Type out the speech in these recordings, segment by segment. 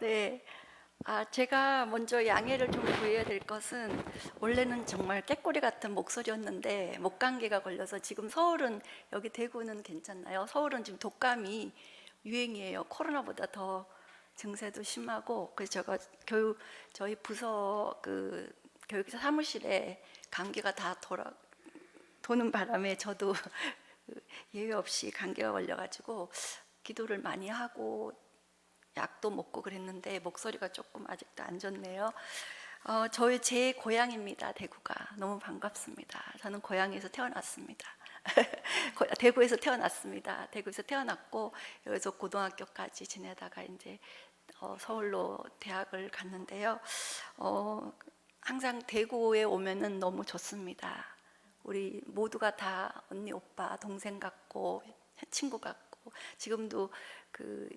네. 제가 먼저 양해를 좀 구해야 될 것은, 원래는 정말 깨꼬리 같은 목소리였는데 목감기가 걸려서, 지금 서울은, 여기 대구는 괜찮나요? 서울은 지금 독감이 유행이에요. 코로나보다 더 증세도 심하고. 그래서 제가 저희 부서 그 교육자 사무실에 감기가 다 도는 바람에 저도 예외 없이 감기가 걸려가지고 기도를 많이 하고 약도 먹고 그랬는데 목소리가 조금 아직도 안 좋네요. 제 고향입니다. 대구가. 너무 반갑습니다. 저는 고향에서 태어났습니다. 대구에서 태어났습니다. 대구에서 태어났고 여기서 고등학교까지 지내다가 이제 서울로 대학을 갔는데요. 항상 대구에 오면은 너무 좋습니다. 우리 모두가 다 언니, 오빠, 동생 같고 친구 같고, 지금도 그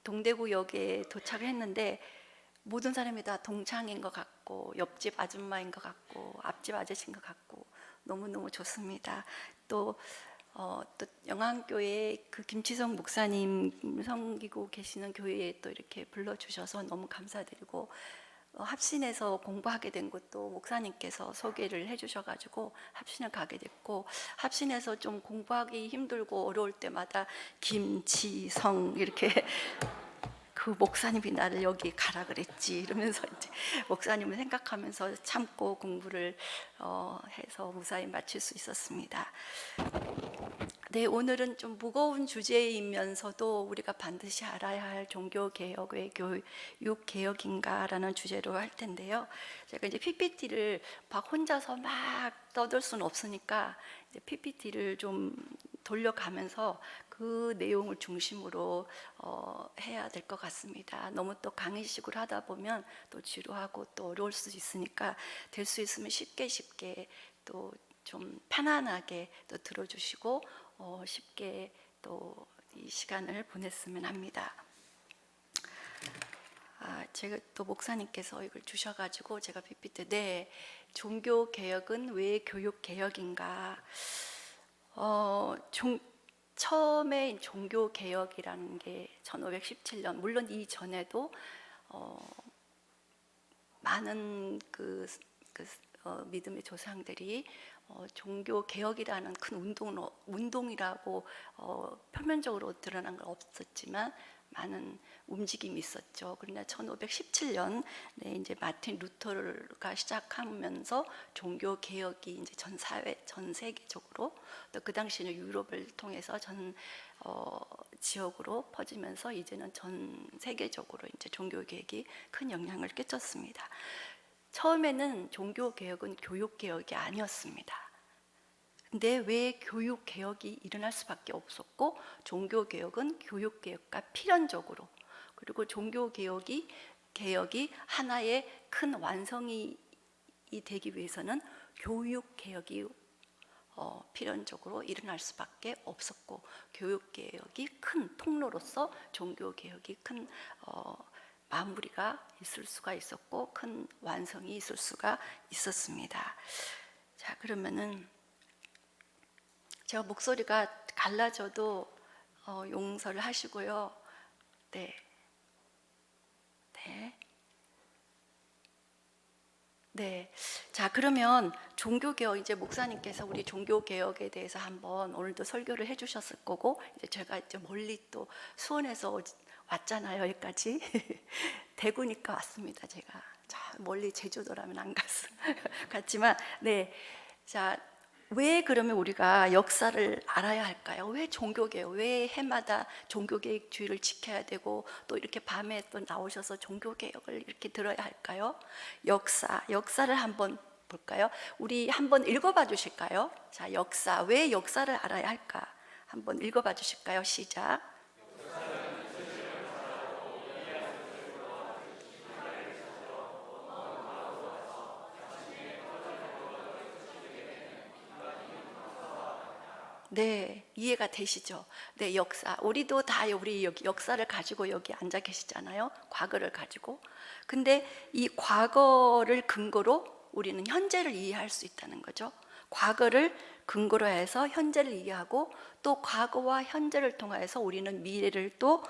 동대구역에 도착했는데 모든 사람이 다 동창인 것 같고, 옆집 아줌마인 것 같고, 앞집 아저씨인 것 같고, 너무너무 좋습니다. 또 영안교회 그 김치성 목사님 섬기고 계시는 교회에 또 이렇게 불러주셔서 너무 감사드리고, 합신에서 공부하게 된 것도 목사님께서 소개를 해주셔가지고 합신을 가게 됐고, 합신에서 좀 공부하기 힘들고 어려울 때마다 김치성 이렇게 그 목사님이 나를 여기 가라 그랬지 이러면서 이제 목사님을 생각하면서 참고 공부를 해서 무사히 마칠 수 있었습니다. 네, 오늘은 좀 무거운 주제이면서도 우리가 반드시 알아야 할 종교개혁의 교육개혁인가라는 주제로 할 텐데요. 제가 이제 PPT를 막 혼자서 막 떠들 수는 없으니까 이제 PPT를 좀 돌려가면서 그 내용을 중심으로 해야 될 것 같습니다. 너무 또 강의식으로 하다 보면 또 지루하고 또 어려울 수 있으니까, 될 수 있으면 쉽게 또 좀 편안하게 또 들어주시고 쉽게 또 이 시간을 보냈으면 합니다. 제가 또 목사님께서 이걸 주셔가지고 제가 PPT 네, 종교 개혁은 왜 교육 개혁인가? 처음에 종교 개혁이라는 게 1517년, 물론 이전에도 많은 믿음의 조상들이 종교 개혁이라는 큰 운동이라고 표면적으로 드러난 건 없었지만 많은 움직임이 있었죠. 그러나 1517년 이제 마틴 루터가 시작하면서 종교 개혁이 이제 전 세계적으로, 또 그 당시에는 유럽을 통해서 전 지역으로 퍼지면서 이제는 전 세계적으로 이제 종교 개혁이 큰 영향을 끼쳤습니다. 처음에는 종교 개혁은 교육 개혁이 아니었습니다. 근데 왜 교육 개혁이 일어날 수밖에 없었고, 종교 개혁은 교육 개혁과 필연적으로, 그리고 종교 개혁이 하나의 큰 완성이 되기 위해서는 교육 개혁이 필연적으로 일어날 수밖에 없었고, 교육 개혁이 큰 통로로서 종교 개혁이 큰 마무리가 있을 수가 있었고, 큰 완성이 있을 수가 있었습니다. 자, 그러면은 제가 목소리가 갈라져도 용서를 하시고요. 네. 자, 그러면 종교개혁, 이제 목사님께서 우리 종교개혁에 대해서 한번 오늘도 설교를 해주셨을 거고, 이제 제가 이제 멀리 또 수원에서 왔잖아요, 여기까지. 대구니까 왔습니다, 제가. 자, 멀리 제주도라면 안 갔지만, 네. 자, 왜 그러면 우리가 역사를 알아야 할까요? 왜 종교개혁, 왜 해마다 종교개혁주의를 지켜야 되고, 또 이렇게 밤에 또 나오셔서 종교개혁을 이렇게 들어야 할까요? 역사를 한번 볼까요? 우리 한번 읽어봐 주실까요? 자, 왜 역사를 알아야 할까? 한번 읽어봐 주실까요? 시작. 네, 이해가 되시죠? 네, 역사. 우리도 다 우리 여기 역사를 가지고 여기 앉아 계시잖아요. 과거를 가지고. 근데 이 과거를 근거로 우리는 현재를 이해할 수 있다는 거죠. 과거를 근거로 해서 현재를 이해하고, 또 과거와 현재를 통해서 우리는 미래를 또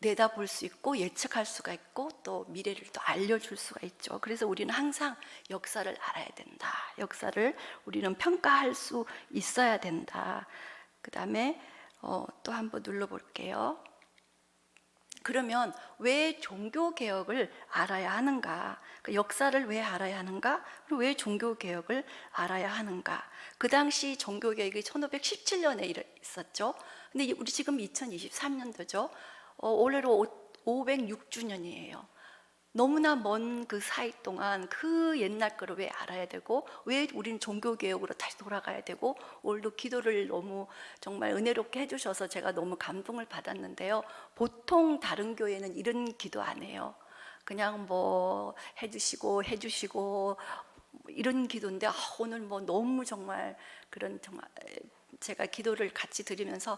내다볼 수 있고 예측할 수가 있고 또 미래를 또 알려줄 수가 있죠. 그래서 우리는 항상 역사를 알아야 된다. 역사를 우리는 평가할 수 있어야 된다. 그 다음에 또 한번 눌러볼게요. 그러면 왜 종교개혁을 알아야 하는가? 그 역사를 왜 알아야 하는가? 그리고 왜 종교개혁을 알아야 하는가? 그 당시 종교개혁이 1517년에 있었죠. 근데 우리 지금 2023년도죠. 올해로 506주년이에요. 너무나 먼 그 사이 동안 그 옛날 거를 왜 알아야 되고 왜 우리는 종교개혁으로 다시 돌아가야 되고 오늘도 기도를 너무 정말 은혜롭게 해주셔서 제가 너무 감동을 받았는데요. 보통 다른 교회는 이런 기도 안 해요. 그냥 뭐 해주시고 이런 기도인데 오늘 뭐 너무 정말 그런 정말 제가 기도를 같이 드리면서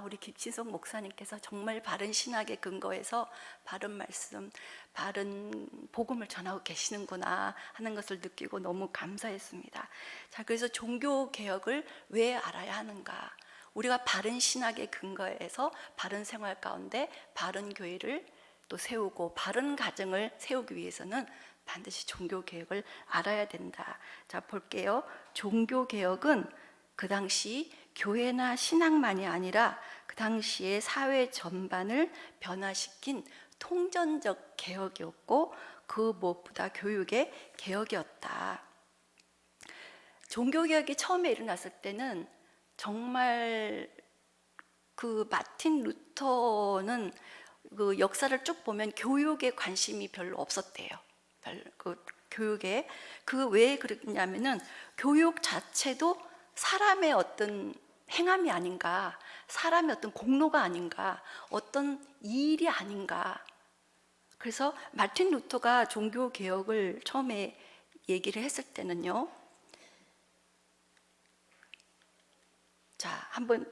우리 김신석 목사님께서 정말 바른 신학에 근거해서 바른 말씀, 바른 복음을 전하고 계시는구나 하는 것을 느끼고 너무 감사했습니다. 자, 그래서 종교 개혁을 왜 알아야 하는가? 우리가 바른 신학에 근거해서 바른 생활 가운데 바른 교회를 또 세우고 바른 가정을 세우기 위해서는 반드시 종교 개혁을 알아야 된다. 자, 볼게요. 종교 개혁은 그 당시 교회나 신학만이 아니라 그 당시의 사회 전반을 변화시킨 통전적 개혁이었고 그 무엇보다 교육의 개혁이었다. 종교개혁이 처음에 일어났을 때는 정말 그 마틴 루터는 그 역사를 쭉 보면 교육에 관심이 별로 없었대요. 그 교육에 왜 그랬냐면은 교육 자체도 사람의 어떤 행함이 아닌가, 사람의 어떤 공로가 아닌가, 어떤 일이 아닌가. 그래서 마틴 루터가 종교 개혁을 처음에 얘기를 했을 때는요. 자, 한번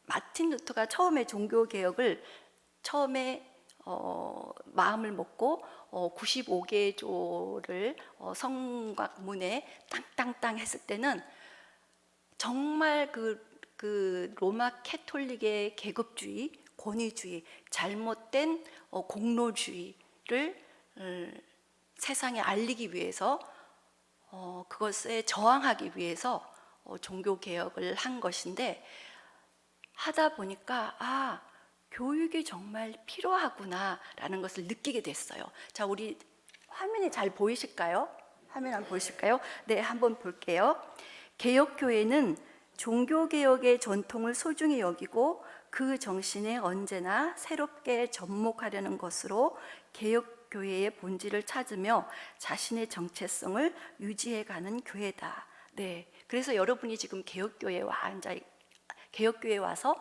마틴 루터가 처음에 종교 개혁을 마음을 먹고 95개 조를 성곽문에 땅땅땅 했을 때는 정말 그 로마 캐톨릭의 계급주의, 권위주의, 잘못된 공로주의를 세상에 알리기 위해서 그것에 저항하기 위해서 종교개혁을 한 것인데 하다 보니까 교육이 정말 필요하구나라는 것을 느끼게 됐어요. 자, 우리 화면이 잘 보이실까요? 화면 한번 보실까요? 네, 한번 볼게요. 개혁교회는 종교개혁의 전통을 소중히 여기고 그 정신에 언제나 새롭게 접목하려는 것으로 개혁교회의 본질을 찾으며 자신의 정체성을 유지해가는 교회다. 네, 그래서 여러분이 지금 개혁교회에 와서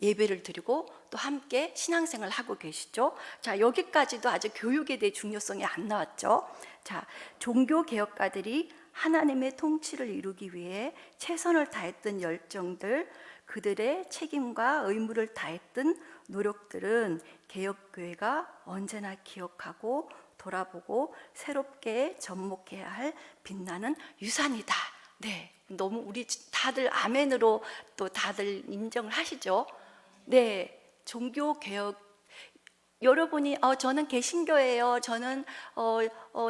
예배를 드리고 또 함께 신앙생활을 하고 계시죠. 자, 여기까지도 아직 교육에 대해 중요성이 안 나왔죠. 자, 종교개혁가들이 하나님의 통치를 이루기 위해 최선을 다했던 열정들, 그들의 책임과 의무를 다했던 노력들은 개혁교회가 언제나 기억하고 돌아보고 새롭게 접목해야 할 빛나는 유산이다. 네, 너무 우리 다들 아멘으로 또 다들 인정을 하시죠. 네, 종교개혁 여러분이 저는 개신교예요, 저는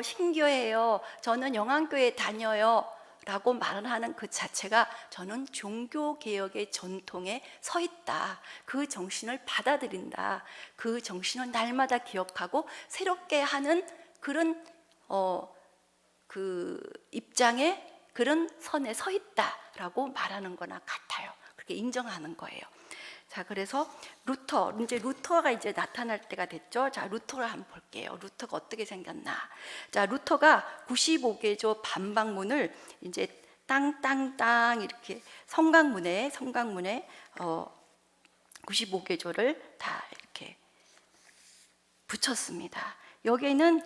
신교예요, 저는 영안교회 다녀요 라고 말을 하는 그 자체가 저는 종교개혁의 전통에 서 있다, 그 정신을 받아들인다, 그 정신을 날마다 기억하고 새롭게 하는 그런 그 입장에, 그런 선에 서 있다라고 말하는 거나 같아요. 그렇게 인정하는 거예요. 자, 그래서 루터가 이제 나타날 때가 됐죠. 자, 루터를 한번 볼게요. 루터가 어떻게 생겼나. 자, 루터가 95개조 반박문을 이제 땅땅땅 이렇게 성곽문에 95개조를 다 이렇게 붙였습니다. 여기에는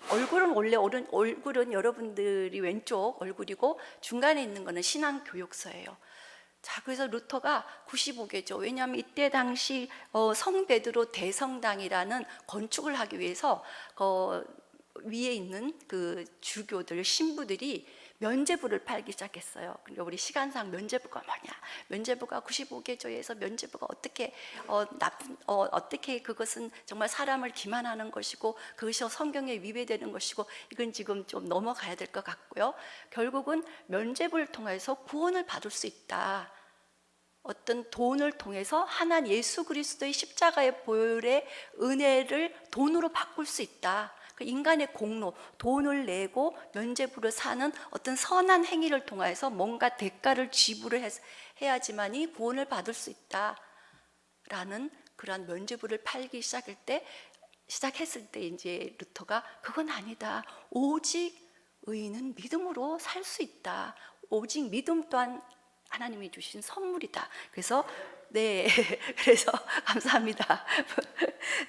얼굴은 여러분들이 왼쪽 얼굴이고 중간에 있는 거는 신앙교육서예요. 자, 그래서 루터가 95개죠. 왜냐하면 이때 당시 성베드로 대성당이라는 건축을 하기 위해서 위에 있는 그 주교들, 신부들이 면죄부를 팔기 시작했어요. 그러니까 우리 시간상 면죄부가 뭐냐? 면죄부가 95개조에서 면죄부가 어떻게 어떻게 그것은 정말 사람을 기만하는 것이고 그것이 성경에 위배되는 것이고 이건 지금 좀 넘어가야 될 것 같고요. 결국은 면죄부를 통해서 구원을 받을 수 있다. 어떤 돈을 통해서 하나님 예수 그리스도의 십자가의 보혈의 은혜를 돈으로 바꿀 수 있다. 그 인간의 공로, 돈을 내고 면죄부를 사는 어떤 선한 행위를 통해서 뭔가 대가를 지불을 해야지만이 구원을 받을 수 있다라는 그러한 면죄부를 팔기 시작했을 때 이제 루터가 그건 아니다. 오직 의인은 믿음으로 살 수 있다. 오직 믿음 또한 하나님이 주신 선물이다. 그래서 그래서 감사합니다.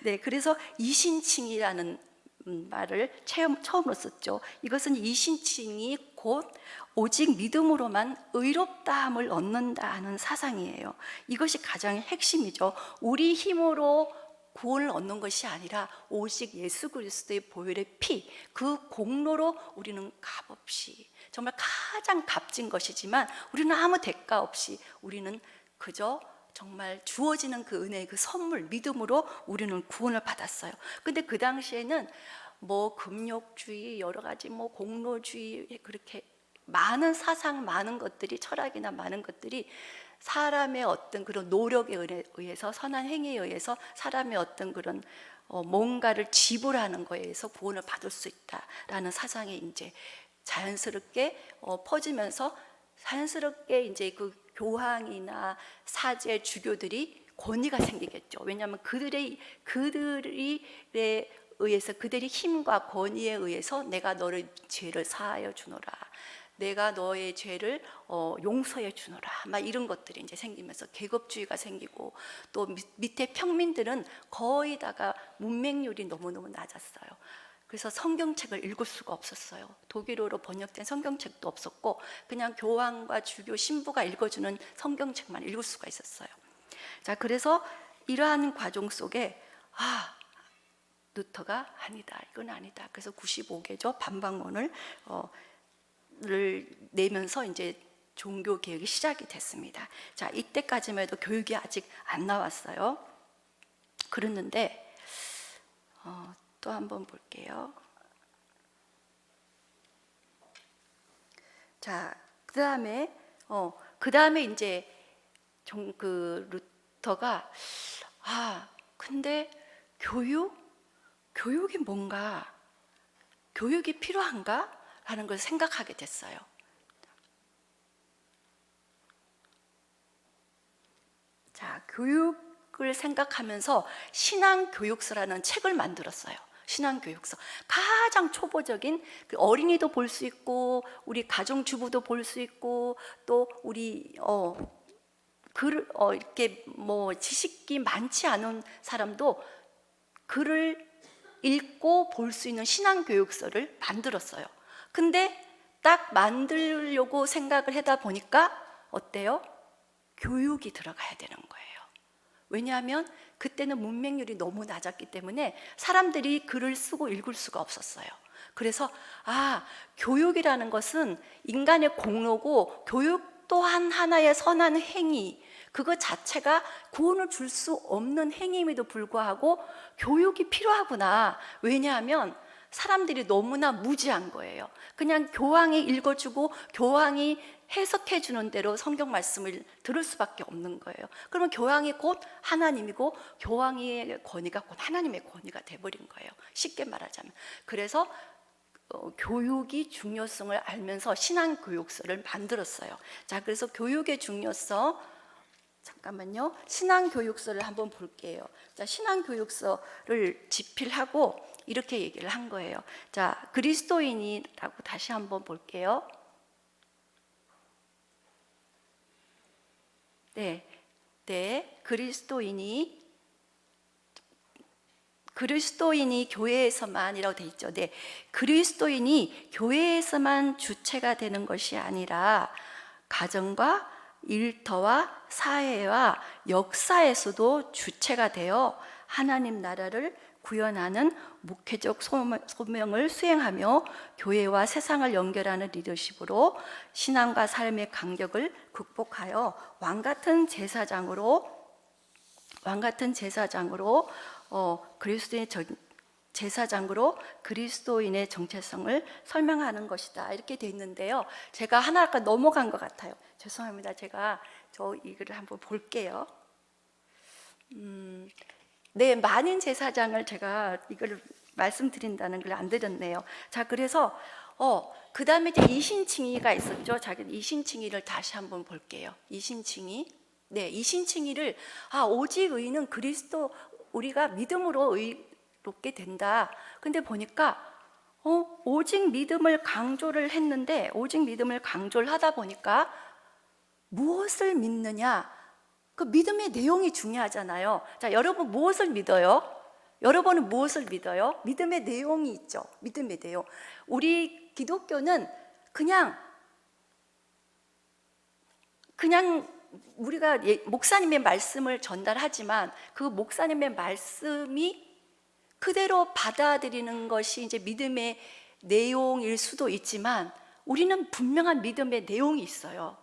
네, 그래서 이신칭이라는 말을 처음으로 썼죠. 이것은 이신칭이 곧 오직 믿음으로만 의롭다함을 얻는다는 사상이에요. 이것이 가장 핵심이죠. 우리 힘으로 구원을 얻는 것이 아니라 오직 예수 그리스도의 보혈의 피, 그 공로로 우리는 값없이, 정말 가장 값진 것이지만 우리는 아무 대가 없이 우리는 그저 정말 주어지는 그 은혜의 그 선물, 믿음으로 우리는 구원을 받았어요. 근데 그 당시에는 뭐 금욕주의, 여러 가지 뭐 공로주의, 그렇게 많은 사상, 많은 것들이, 철학이나 많은 것들이 사람의 어떤 그런 노력에 의해서, 선한 행위에 의해서 사람의 어떤 그런 뭔가를 지불하는 거에 의해서 구원을 받을 수 있다라는 사상이 이제 자연스럽게 퍼지면서 자연스럽게 이제 그 교황이나 사제, 주교들이 권위가 생기겠죠. 왜냐하면 그들이 의해서, 그들의 힘과 권위에 의해서 내가 너의 죄를 사하여 주노라, 내가 너의 죄를 용서해 주노라, 막 이런 것들이 이제 생기면서 계급주의가 생기고, 또 밑에 평민들은 거의 다가 문맹률이 너무너무 낮았어요. 그래서 성경책을 읽을 수가 없었어요. 독일어로 번역된 성경책도 없었고 그냥 교황과 주교 신부가 읽어주는 성경책만 읽을 수가 있었어요. 자, 그래서 이러한 과정 속에 루터가 아니다, 이건 아니다. 그래서 95개조 반박문을 내면서 이제 종교 개혁이 시작이 됐습니다. 자, 이때까지만 해도 교육이 아직 안 나왔어요. 그랬는데 또 한번 볼게요. 자, 그 다음에 이제 그 루터가 근데 교육이 뭔가, 교육이 필요한가? 라는 걸 생각하게 됐어요. 자, 교육을 생각하면서 신앙교육서라는 책을 만들었어요. 신앙교육서. 가장 초보적인, 그 어린이도 볼 수 있고 우리 가정주부도 볼 수 있고 또 우리 이렇게 뭐 지식이 많지 않은 사람도 글을 읽고 볼 수 있는 신앙교육서를 만들었어요. 근데 딱 만들려고 생각을 하다 보니까 어때요? 교육이 들어가야 되는 거예요. 왜냐하면 그때는 문맹률이 너무 낮았기 때문에 사람들이 글을 쓰고 읽을 수가 없었어요. 그래서 교육이라는 것은 인간의 공로고, 교육 또한 하나의 선한 행위, 그것 자체가 구원을 줄 수 없는 행위임에도 불구하고 교육이 필요하구나. 왜냐하면 사람들이 너무나 무지한 거예요. 그냥 교황이 읽어주고 교황이 해석해 주는 대로 성경 말씀을 들을 수밖에 없는 거예요. 그러면 교황이 곧 하나님이고 교황의 권위가 곧 하나님의 권위가 돼버린 거예요. 쉽게 말하자면. 그래서 교육이 중요성을 알면서 신앙교육서를 만들었어요. 자, 그래서 교육의 중요성, 잠깐만요. 신앙교육서를 한번 볼게요. 자, 신앙교육서를 집필하고 이렇게 얘기를 한 거예요. 자, 그리스도인이라고 다시 한번 볼게요. 네, 그리스도인이 교회에서만이라고 돼 있죠. 네, 그리스도인이 교회에서만 주체가 되는 것이 아니라 가정과 일터와 사회와 역사에서도 주체가 되어 하나님 나라를 구현하는 목회적 소명을 수행하며 교회와 세상을 연결하는 리더십으로 신앙과 삶의 간격을 극복하여 왕같은 제사장으로 그리스도인의 정체성을 설명하는 것이다. 이렇게 돼 있는데요. 제가 하나 아까 넘어간 것 같아요. 죄송합니다. 제가 이거를 한번 볼게요. 네, 만인 제사장을 제가 이걸 말씀드린다는 걸 안 드렸네요. 자, 그래서 그 다음에 이제 이신칭의가 있었죠. 자기 이신칭의를 다시 한번 볼게요. 이신칭의. 네, 이신칭의를 오직 의는 그리스도, 우리가 믿음으로 의롭게 된다. 근데 보니까 오직 믿음을 강조를 했는데, 오직 믿음을 강조를 하다 보니까 무엇을 믿느냐, 그 믿음의 내용이 중요하잖아요. 자, 여러분 무엇을 믿어요? 여러분은 무엇을 믿어요? 믿음의 내용이 있죠. 믿음의 내용. 우리 기독교는 그냥 우리가 목사님의 말씀을 전달하지만 그 목사님의 말씀이 그대로 받아들이는 것이 이제 믿음의 내용일 수도 있지만, 우리는 분명한 믿음의 내용이 있어요.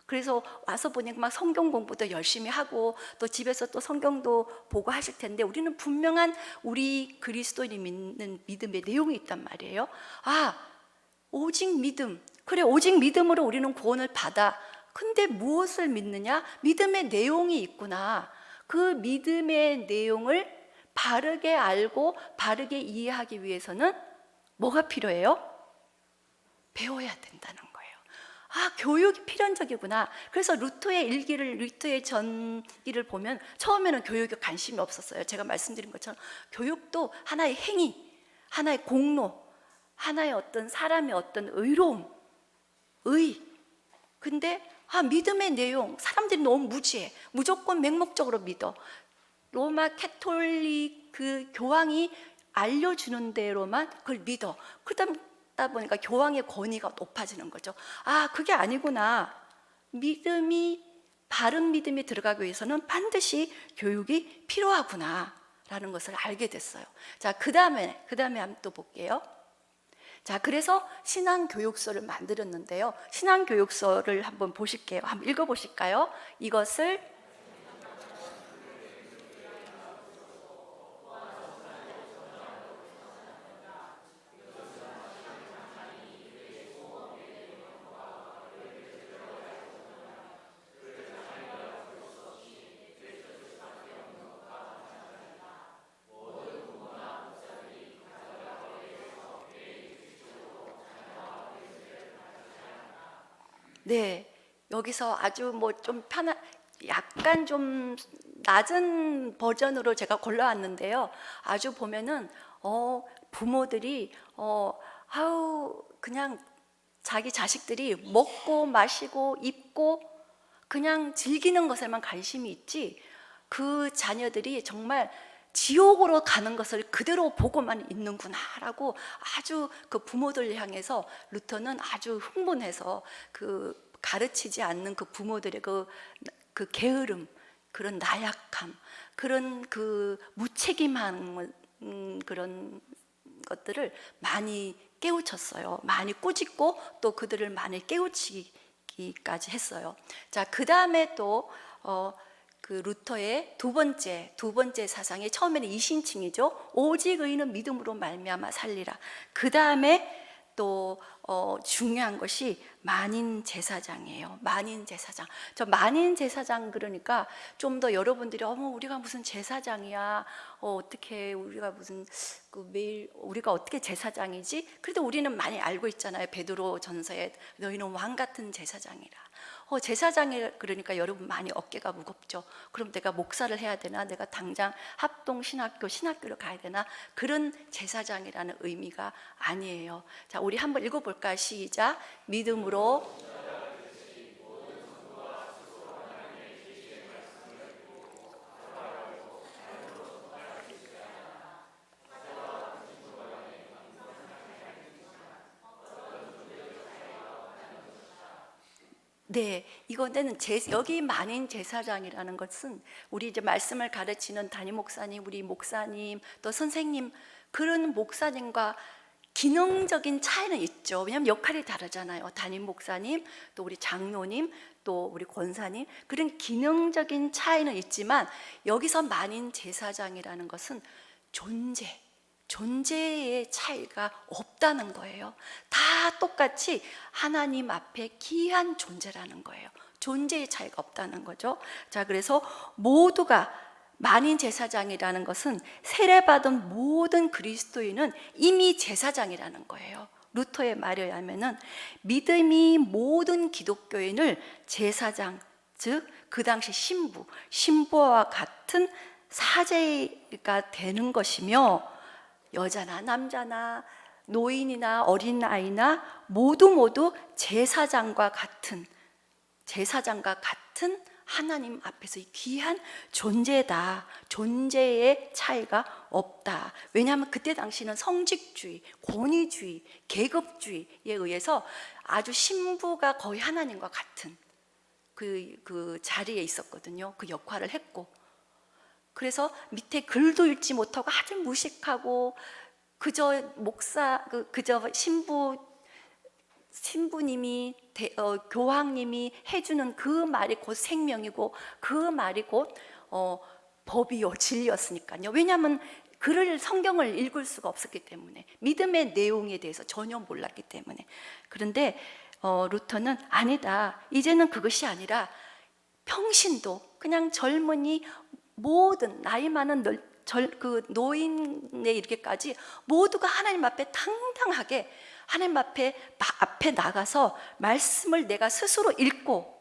그래서 와서 보니까 막 성경 공부도 열심히 하고 또 집에서 또 성경도 보고 하실 텐데, 우리는 분명한 우리 그리스도인이 믿는 믿음의 내용이 있단 말이에요. 오직 믿음. 그래, 오직 믿음으로 우리는 구원을 받아. 근데 무엇을 믿느냐? 믿음의 내용이 있구나. 그 믿음의 내용을 바르게 알고 바르게 이해하기 위해서는 뭐가 필요해요? 배워야 된다는 거예요. 교육이 필연적이구나. 그래서 루터의 전기를 보면 처음에는 교육에 관심이 없었어요. 제가 말씀드린 것처럼 교육도 하나의 행위, 하나의 공로, 하나의 어떤 사람의 어떤 의로움, 근데 믿음의 내용, 사람들이 너무 무지해. 무조건 맹목적으로 믿어. 로마 캐톨릭 그 교황이 알려주는 대로만 그걸 믿어. 그러다 보니까 교황의 권위가 높아지는 거죠. 그게 아니구나. 바른 믿음이 들어가기 위해서는 반드시 교육이 필요하구나 라는 것을 알게 됐어요. 자, 그 다음에 한번 또 볼게요. 자, 그래서 신앙교육서를 만들었는데요. 신앙교육서를 한번 보실게요. 한번 읽어보실까요? 이것을 네, 여기서 아주 좀 약간 좀 낮은 버전으로 제가 골라왔는데요. 아주 보면은 부모들이 그냥 자기 자식들이 먹고 마시고 입고 그냥 즐기는 것에만 관심이 있지, 그 자녀들이 정말 지옥으로 가는 것을 그대로 보고만 있는구나라고 아주 그 부모들 향해서 루터는 아주 흥분해서 그 가르치지 않는 그 부모들의 그 게으름, 그런 나약함, 그런 그 무책임한 그런 것들을 많이 깨우쳤어요. 많이 꾸짖고 또 그들을 많이 깨우치기까지 했어요. 자, 그 다음에 또 그 루터의 두 번째 사상이 처음에는 이신칭이죠. 오직 의인은 믿음으로 말미암아 살리라. 그 다음에 또 중요한 것이 만인 제사장이에요. 만인 제사장. 저 만인 제사장 그러니까 좀 더 여러분들이 우리가 무슨 제사장이야? 어떻게 우리가 무슨 매일 우리가 어떻게 제사장이지? 그래도 우리는 많이 알고 있잖아요. 베드로 전서에 너희는 왕 같은 제사장이라. 제사장이 그러니까 여러분 많이 어깨가 무겁죠. 그럼 내가 목사를 해야 되나? 내가 당장 합동 신학교를 가야 되나? 그런 제사장이라는 의미가 아니에요. 자, 우리 한번 읽어볼까요? 시작. 믿음으로 네, 이거는 여기 만인 제사장이라는 것은 우리 이제 말씀을 가르치는 담임 목사님, 우리 목사님, 또 선생님, 그런 목사님과 기능적인 차이는 있죠. 왜냐하면 역할이 다르잖아요. 담임 목사님, 또 우리 장로님, 또 우리 권사님, 그런 기능적인 차이는 있지만 여기서 만인 제사장이라는 것은 존재의 차이가 없다는 거예요. 다 똑같이 하나님 앞에 귀한 존재라는 거예요. 존재의 차이가 없다는 거죠. 자, 그래서 모두가 만인 제사장이라는 것은 세례받은 모든 그리스도인은 이미 제사장이라는 거예요. 루터의 말에 의하면은 믿음이 모든 기독교인을 제사장, 즉 그 당시 신부와 같은 사제가 되는 것이며, 여자나 남자나 노인이나 어린아이나 모두 제사장과 같은 하나님 앞에서 귀한 존재다. 존재의 차이가 없다. 왜냐하면 그때 당시는 성직주의, 권위주의, 계급주의에 의해서 아주 신부가 거의 하나님과 같은 그 자리에 있었거든요. 그 역할을 했고, 그래서 밑에 글도 읽지 못하고 아주 무식하고 그저 그저 신부님이 교황님이 해주는 그 말이 곧 생명이고 그 말이 곧 법이요 진리였으니까요. 왜냐하면 성경을 읽을 수가 없었기 때문에, 믿음의 내용에 대해서 전혀 몰랐기 때문에. 그런데 루터는 아니다. 이제는 그것이 아니라 평신도, 그냥 젊은이, 모든 나이 많은 그 노인에 이르기까지 모두가 하나님 앞에 당당하게 하나님 앞에 나가서 말씀을 내가 스스로 읽고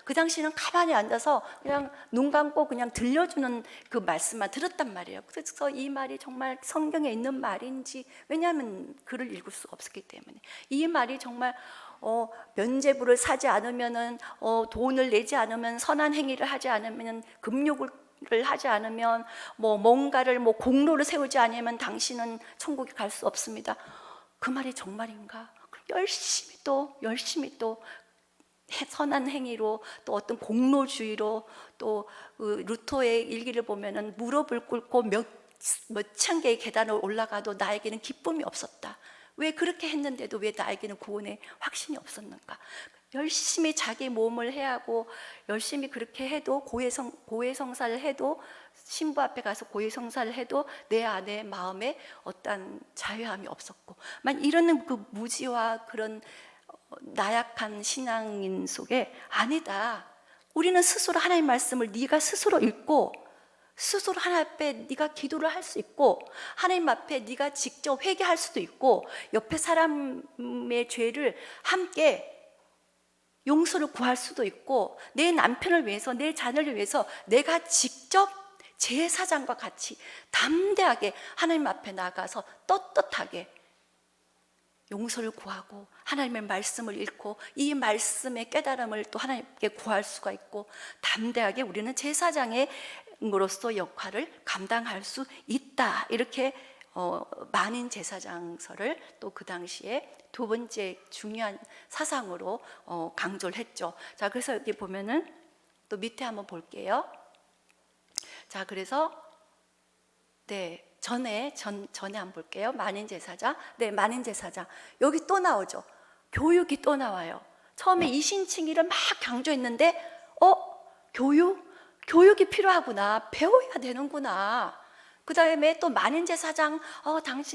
그 당시에는 가만히 앉아서 그냥 눈 감고 그냥 들려주는 그 말씀만 들었단 말이에요. 그래서 이 말이 정말 성경에 있는 말인지, 왜냐하면 글을 읽을 수가 없었기 때문에, 이 말이 정말 면죄부를 사지 않으면은, 돈을 내지 않으면, 선한 행위를 하지 않으면, 금욕을 하지 않으면, 뭔가를 공로를 세우지 않으면 당신은 천국에 갈 수 없습니다. 그 말이 정말인가? 열심히 또 선한 행위로, 또 어떤 공로주의로, 또 루터의 일기를 보면은 무릎을 꿇고 몇천 개의 계단을 올라가도 나에게는 기쁨이 없었다. 왜 그렇게 했는데도 왜 나에게는 구원의 확신이 없었는가? 열심히 자기 몸을 해하고 열심히 그렇게 해도 고해성사를 해도, 신부 앞에 가서 고해성사를 해도 내 안에 마음에 어떤 자유함이 없었고, 이러는 그 무지와 그런 나약한 신앙인 속에, 아니다. 우리는 스스로 하나님 말씀을 네가 스스로 읽고 스스로 하나님 앞에 네가 기도를 할 수 있고, 하나님 앞에 네가 직접 회개할 수도 있고, 옆에 사람의 죄를 함께 용서를 구할 수도 있고, 내 남편을 위해서, 내 자녀를 위해서 내가 직접 제사장과 같이 담대하게 하나님 앞에 나가서 떳떳하게 용서를 구하고 하나님의 말씀을 읽고 이 말씀의 깨달음을 또 하나님께 구할 수가 있고, 담대하게 우리는 제사장으로서 역할을 감당할 수 있다. 이렇게 만인 제사장서를 또 그 당시에 두 번째 중요한 사상으로 강조를 했죠. 자, 그래서 여기 보면은 또 밑에 한번 볼게요. 자, 그래서 전에 한번 볼게요. 만인 제사장. 만인 제사장. 여기 또 나오죠. 교육이 또 나와요. 처음에 이신칭의를 막 강조했는데, 교육이 필요하구나. 배워야 되는구나. 그 다음에 또 만인 제사장,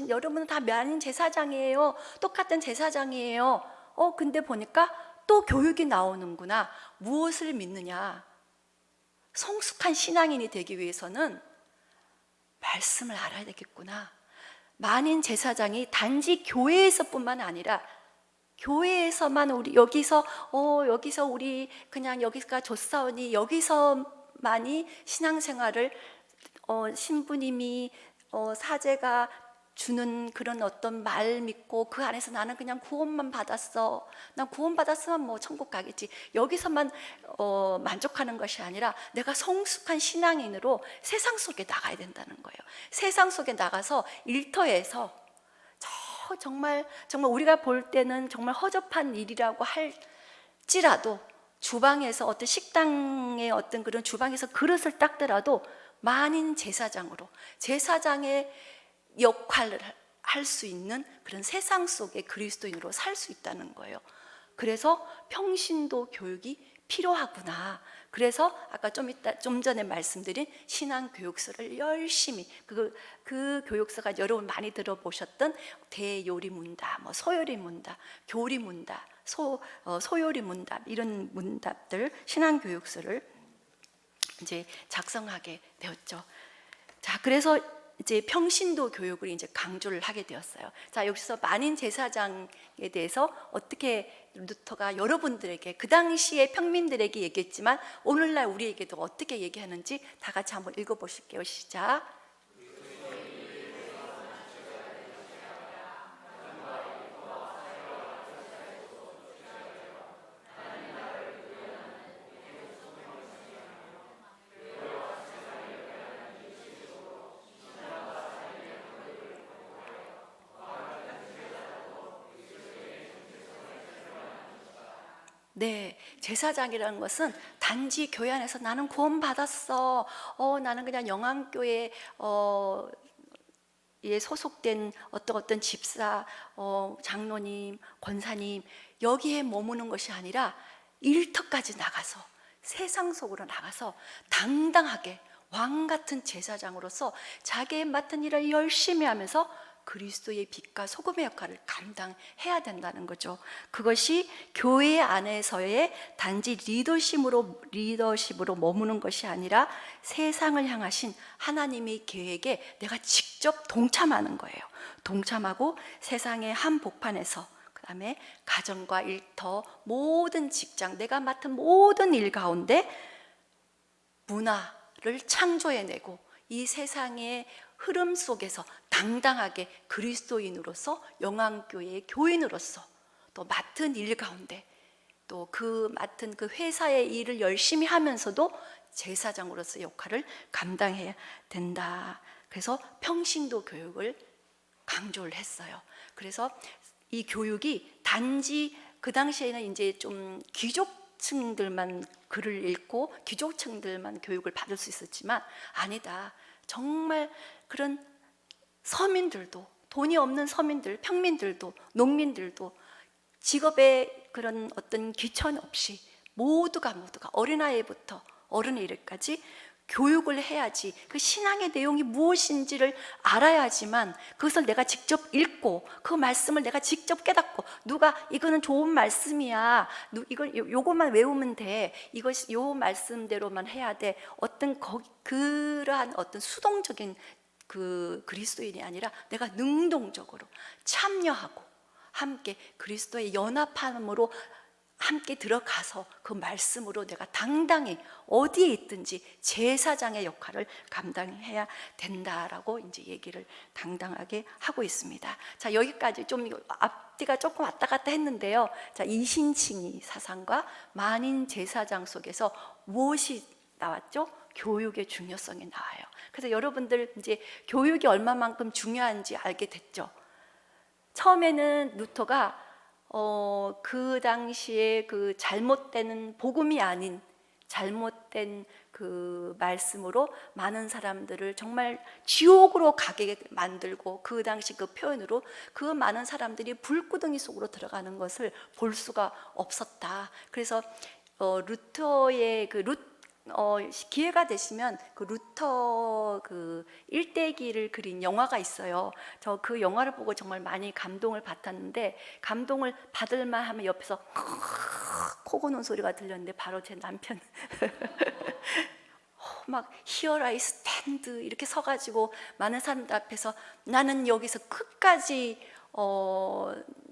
여러분은 다 만인 제사장이에요. 똑같은 제사장이에요. 근데 보니까 또 교육이 나오는구나. 무엇을 믿느냐? 성숙한 신앙인이 되기 위해서는 말씀을 알아야 되겠구나. 만인 제사장이 단지 교회에서뿐만 아니라, 교회에서만 여기서 우리 그냥 여기가 좋사오니 여기서만이 신앙생활을 신부님이 사제가 주는 그런 어떤 말 믿고 그 안에서 나는 그냥 구원만 받았어, 난 구원 받았으면 천국 가겠지, 여기서만 만족하는 것이 아니라 내가 성숙한 신앙인으로 세상 속에 나가야 된다는 거예요. 세상 속에 나가서 일터에서 정말 우리가 볼 때는 정말 허접한 일이라고 할 찌라도 주방에서 어떤 식당의 어떤 그런 주방에서 그릇을 닦더라도 만인 제사장으로 제사장의 역할을 할 수 있는 그런 세상 속의 그리스도인으로 살 수 있다는 거예요. 그래서 평신도 교육이 필요하구나. 그래서 아까 좀 전에 말씀드린 신앙 교육서를 열심히 그 교육서가 여러분 많이 들어보셨던 대요리 문답, 뭐 소요리 문답, 교리 문답, 소요리 문답 이런 문답들 신앙 교육서를 이제 작성하게 되었죠. 자, 그래서 이제 평신도 교육을 이제 강조를 하게 되었어요. 자, 여기서 만인 제사장에 대해서 어떻게 루터가 여러분들에게 그 당시에 평민들에게 얘기했지만 오늘날 우리에게도 어떻게 얘기하는지 다 같이 한번 읽어보실게요. 시작. 네, 제사장이라는 것은 단지 교회 안에서 나는 구원받았어. 나는 그냥 영안교회 에 소속된 어떤 집사, 장로님, 권사님 여기에 머무는 것이 아니라 일터까지 나가서 세상 속으로 나가서 당당하게 왕 같은 제사장으로서 자기의 맡은 일을 열심히 하면서 그리스도의 빛과 소금의 역할을 감당해야 된다는 거죠. 그것이 교회 안에서의 단지 리더십으로 머무는 것이 아니라 세상을 향하신 하나님의 계획에 내가 직접 동참하는 거예요. 동참하고 세상의 한복판에서 그다음에 가정과 일터, 모든 직장, 내가 맡은 모든 일 가운데 문화를 창조해내고 이 세상의 흐름 속에서 당당하게 그리스도인으로서 영광교회의 교인으로서 또 맡은 일 가운데 또 그 맡은 그 회사의 일을 열심히 하면서도 제사장으로서 역할을 감당해야 된다. 그래서 평신도 교육을 강조를 했어요. 그래서 이 교육이 단지 그 당시에는 이제 좀 귀족층들만 글을 읽고 귀족층들만 교육을 받을 수 있었지만 아니다. 정말 그런 서민들도, 돈이 없는 서민들, 평민들도, 농민들도 직업에 그런 어떤 귀천 없이 모두가 어린아이부터 어른에 이르기까지 교육을 해야지 그 신앙의 내용이 무엇인지를 알아야지만 그것을 내가 직접 읽고 그 말씀을 내가 직접 깨닫고 누가 이거는 좋은 말씀이야, 이걸 요것만 외우면 돼, 이것이 요 말씀대로만 해야 돼, 그러한 어떤 수동적인 그 그리스도인이 아니라 내가 능동적으로 참여하고 함께 그리스도의 연합함으로 함께 들어가서 그 말씀으로 내가 당당히 어디에 있든지 제사장의 역할을 감당해야 된다라고 이제 얘기를 당당하게 하고 있습니다. 자, 여기까지 좀 앞뒤가 조금 왔다 갔다 했는데요. 자, 이신칭의 사상과 만인 제사장 속에서 무엇이 나왔죠? 교육의 중요성이 나와요. 그래서 여러분들 이제 교육이 얼마만큼 중요한지 알게 됐죠. 처음에는 루터가 그 당시에 그 잘못된 복음이 아닌 잘못된 그 말씀으로 많은 사람들을 정말 지옥으로 가게 만들고 그 당시 그 표현으로 그 많은 사람들이 불구덩이 속으로 들어가는 것을 볼 수가 없었다. 그래서 루터의 기회가 되시면 그 루터 그 일대기를 그린 영화가 있어요. 저 그 영화를 보고 정말 많이 감동을 받았는데, 감동을 받을 만하면 옆에서 코 고는 소리가 들렸는데 바로 제 남편 막 Here I stand 이렇게 서가지고 많은 사람들 앞에서 나는 여기서 끝까지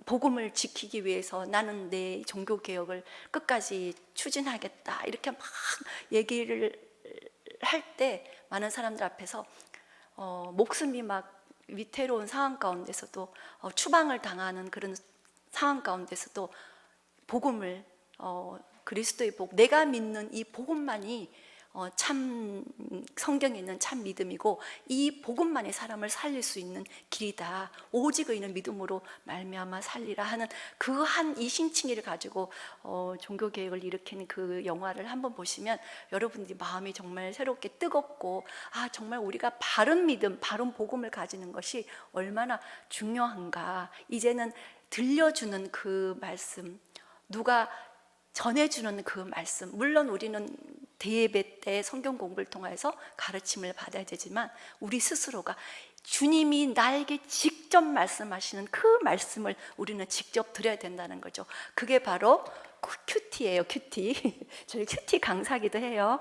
복음을 지키기 위해서 나는 내 종교 개혁을 끝까지 추진하겠다 이렇게 막 얘기를 할 때 많은 사람들 앞에서 목숨이 막 위태로운 상황 가운데서도 추방을 당하는 그런 상황 가운데서도 복음을 그리스도의 복, 내가 믿는 이 복음만이 참 성경에 있는 참 믿음이고 이 복음만이 사람을 살릴 수 있는 길이다. 오직 의인은 믿음으로 말미암아 살리라 하는 그 한 이신칭의를 가지고 종교 개혁을 일으킨 그 영화를 한번 보시면 여러분들이 마음이 정말 새롭게 뜨겁고 정말 우리가 바른 믿음, 바른 복음을 가지는 것이 얼마나 중요한가. 이제는 들려주는 그 말씀, 누가 전해주는 그 말씀, 물론 우리는 대예배 때 성경 공부를 통해서 가르침을 받아야 되지만 우리 스스로가 주님이 나에게 직접 말씀하시는 그 말씀을 우리는 직접 들어야 된다는 거죠. 그게 바로 큐티예요. 큐티. 저희 큐티 강사기도 해요.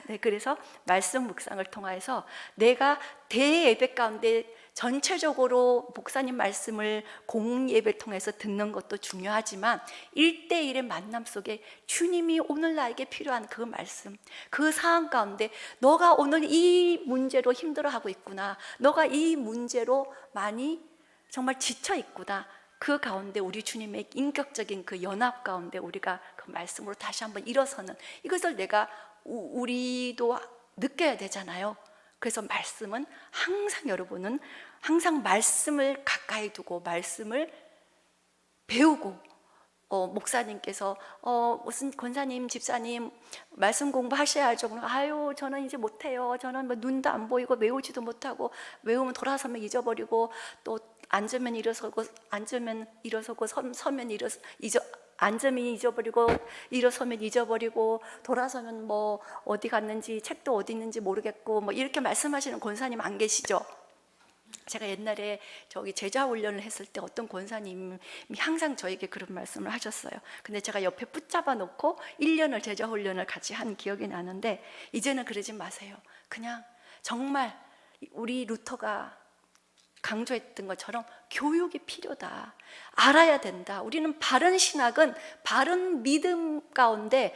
네, 그래서 말씀 묵상을 통해서 내가 대예배 가운데 전체적으로 목사님 말씀을 공예배를 통해서 듣는 것도 중요하지만 1대1의 만남 속에 주님이 오늘 나에게 필요한 그 말씀, 그 상황 가운데 너가 오늘 이 문제로 힘들어하고 있구나, 너가 이 문제로 많이 정말 지쳐 있구나, 그 가운데 우리 주님의 인격적인 그 연합 가운데 우리가 그 말씀으로 다시 한번 일어서는, 이것을 우리도 느껴야 되잖아요. 그래서 말씀은 항상, 여러분은 항상 말씀을 가까이 두고 말씀을 배우고, 목사님께서 무슨 권사님, 집사님 말씀 공부하셔야죠. 아유, 저는 이제 못해요. 저는 뭐 눈도 안 보이고 외우지도 못하고, 외우면 돌아서면 잊어버리고, 또 앉으면 일어서고 서면 앉으면 잊어버리고, 일어서면 잊어버리고, 돌아서면 뭐 어디 갔는지, 책도 어디 있는지 모르겠고, 뭐 이렇게 말씀하시는 권사님 안 계시죠? 제가 옛날에 제자 훈련을 했을 때 어떤 권사님이 항상 저에게 그런 말씀을 하셨어요. 근데 제가 옆에 붙잡아 놓고 1년을 제자 훈련을 같이 한 기억이 나는데, 이제는 그러지 마세요. 그냥 정말 우리 루터가 강조했던 것처럼 교육이 필요다. 알아야 된다. 우리는 바른 신학은 바른 믿음 가운데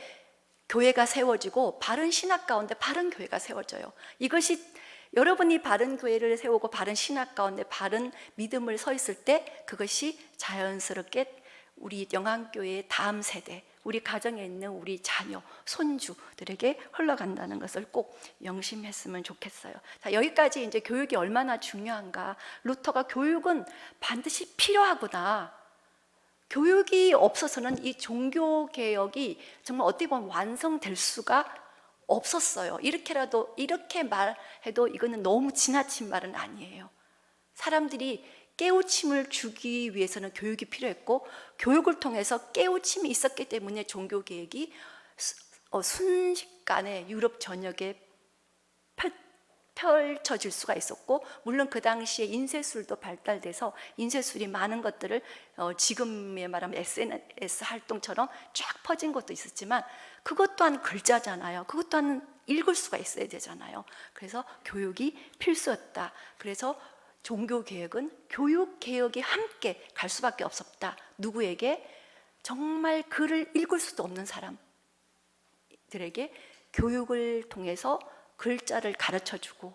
교회가 세워지고, 바른 신학 가운데 바른 교회가 세워져요. 이것이 여러분이 바른 교회를 세우고 바른 신학 가운데 바른 믿음을 서 있을 때, 그것이 자연스럽게 우리 영안교회의 다음 세대, 우리 가정에 있는 우리 자녀, 손주들에게 흘러간다는 것을 꼭 명심했으면 좋겠어요. 자, 여기까지 이제 교육이 얼마나 중요한가, 루터가 교육은 반드시 필요하구나, 교육이 없어서는 이 종교개혁이 정말 어떻게 보면 완성될 수가 없었어요. 이렇게 말해도 이거는 너무 지나친 말은 아니에요. 사람들이 깨우침을 주기 위해서는 교육이 필요했고, 교육을 통해서 깨우침이 있었기 때문에 종교개혁이 순식간에 유럽 전역에 펼쳐질 수가 있었고, 물론 그 당시에 인쇄술도 발달돼서 인쇄술이 많은 것들을 지금에 말하면 SNS 활동처럼 쫙 퍼진 것도 있었지만, 그것 또한 글자잖아요. 그것 또한 읽을 수가 있어야 되잖아요. 그래서 교육이 필수였다. 그래서 종교개혁은 교육개혁이 함께 갈 수밖에 없었다. 누구에게? 정말 글을 읽을 수도 없는 사람들에게 교육을 통해서 글자를 가르쳐주고,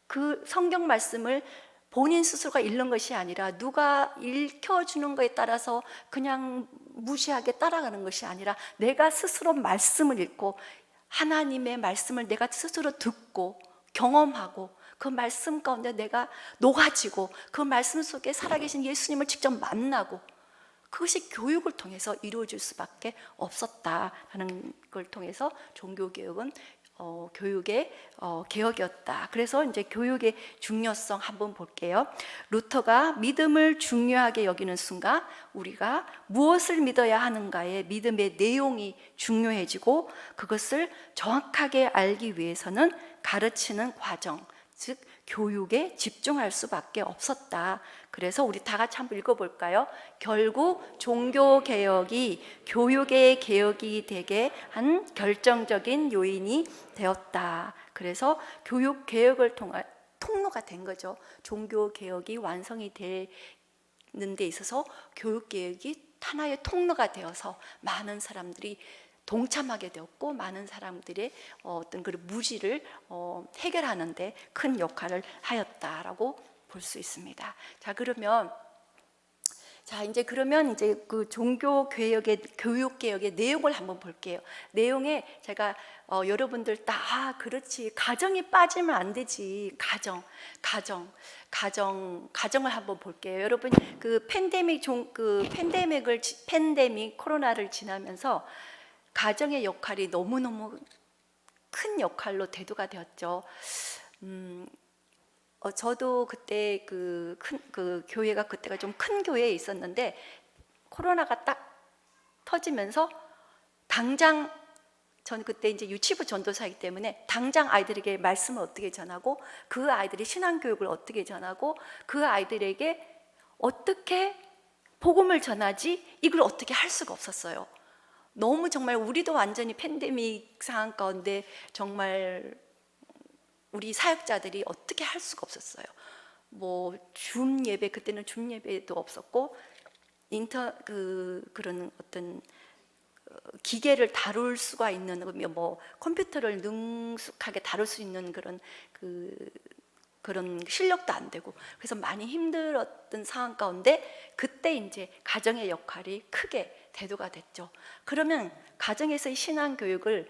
그 성경 말씀을 본인 스스로가 읽는 것이 아니라 누가 읽혀주는 것에 따라서 그냥 무시하게 따라가는 것이 아니라, 내가 스스로 말씀을 읽고 하나님의 말씀을 내가 스스로 듣고 경험하고, 그 말씀 가운데 내가 녹아지고, 그 말씀 속에 살아계신 예수님을 직접 만나고, 그것이 교육을 통해서 이루어질 수밖에 없었다라는 걸 통해서 종교개혁은 교육의 개혁이었다. 그래서 이제 교육의 중요성 한번 볼게요. 루터가 믿음을 중요하게 여기는 순간, 우리가 무엇을 믿어야 하는가의 믿음의 내용이 중요해지고, 그것을 정확하게 알기 위해서는 가르치는 과정, 즉 교육에 집중할 수밖에 없었다. 그래서 우리 다 같이 한번 읽어볼까요? 결국 종교개혁이 교육의 개혁이 되게 한 결정적인 요인이 되었다. 그래서 교육개혁을 통한 통로가 된 거죠. 종교개혁이 완성이 되는 데 있어서 교육개혁이 하나의 통로가 되어서 많은 사람들이 동참하게 되었고, 많은 사람들의 어떤 그 무지를 해결하는 데 큰 역할을 하였다라고 볼 수 있습니다. 자, 그러면 자, 이제 그러면 이제 그 종교 개혁의 교육 개혁의 내용을 한번 볼게요. 내용에 제가 여러분들 다 그렇지, 가정이 빠지면 안 되지. 가정을 한번 볼게요. 여러분 그 팬데믹 코로나를 지나면서 가정의 역할이 너무너무 큰 역할로 대두가 되었죠. 저도 그때 그 교회가 그때가 좀 큰 교회에 있었는데 코로나가 딱 터지면서 당장 전 그때 이제 유치부 전도사이기 때문에 당장 아이들에게 말씀을 어떻게 전하고 그 아이들이 신앙 교육을 어떻게 전하고 그 아이들에게 어떻게 복음을 전하지 이걸 어떻게 할 수가 없었어요. 너무 정말 우리도 완전히 팬데믹 상황 가운데 정말 우리 사역자들이 어떻게 할 수가 없었어요. 뭐 줌 예배, 그때는 줌 예배도 없었고 그런 어떤 기계를 다룰 수가 있는 뭐 컴퓨터를 능숙하게 다룰 수 있는 그런 실력도 안 되고 그래서 많이 힘들었던 상황 가운데 그때 이제 가정의 역할이 크게 대두가 됐죠. 그러면 가정에서의 신앙 교육을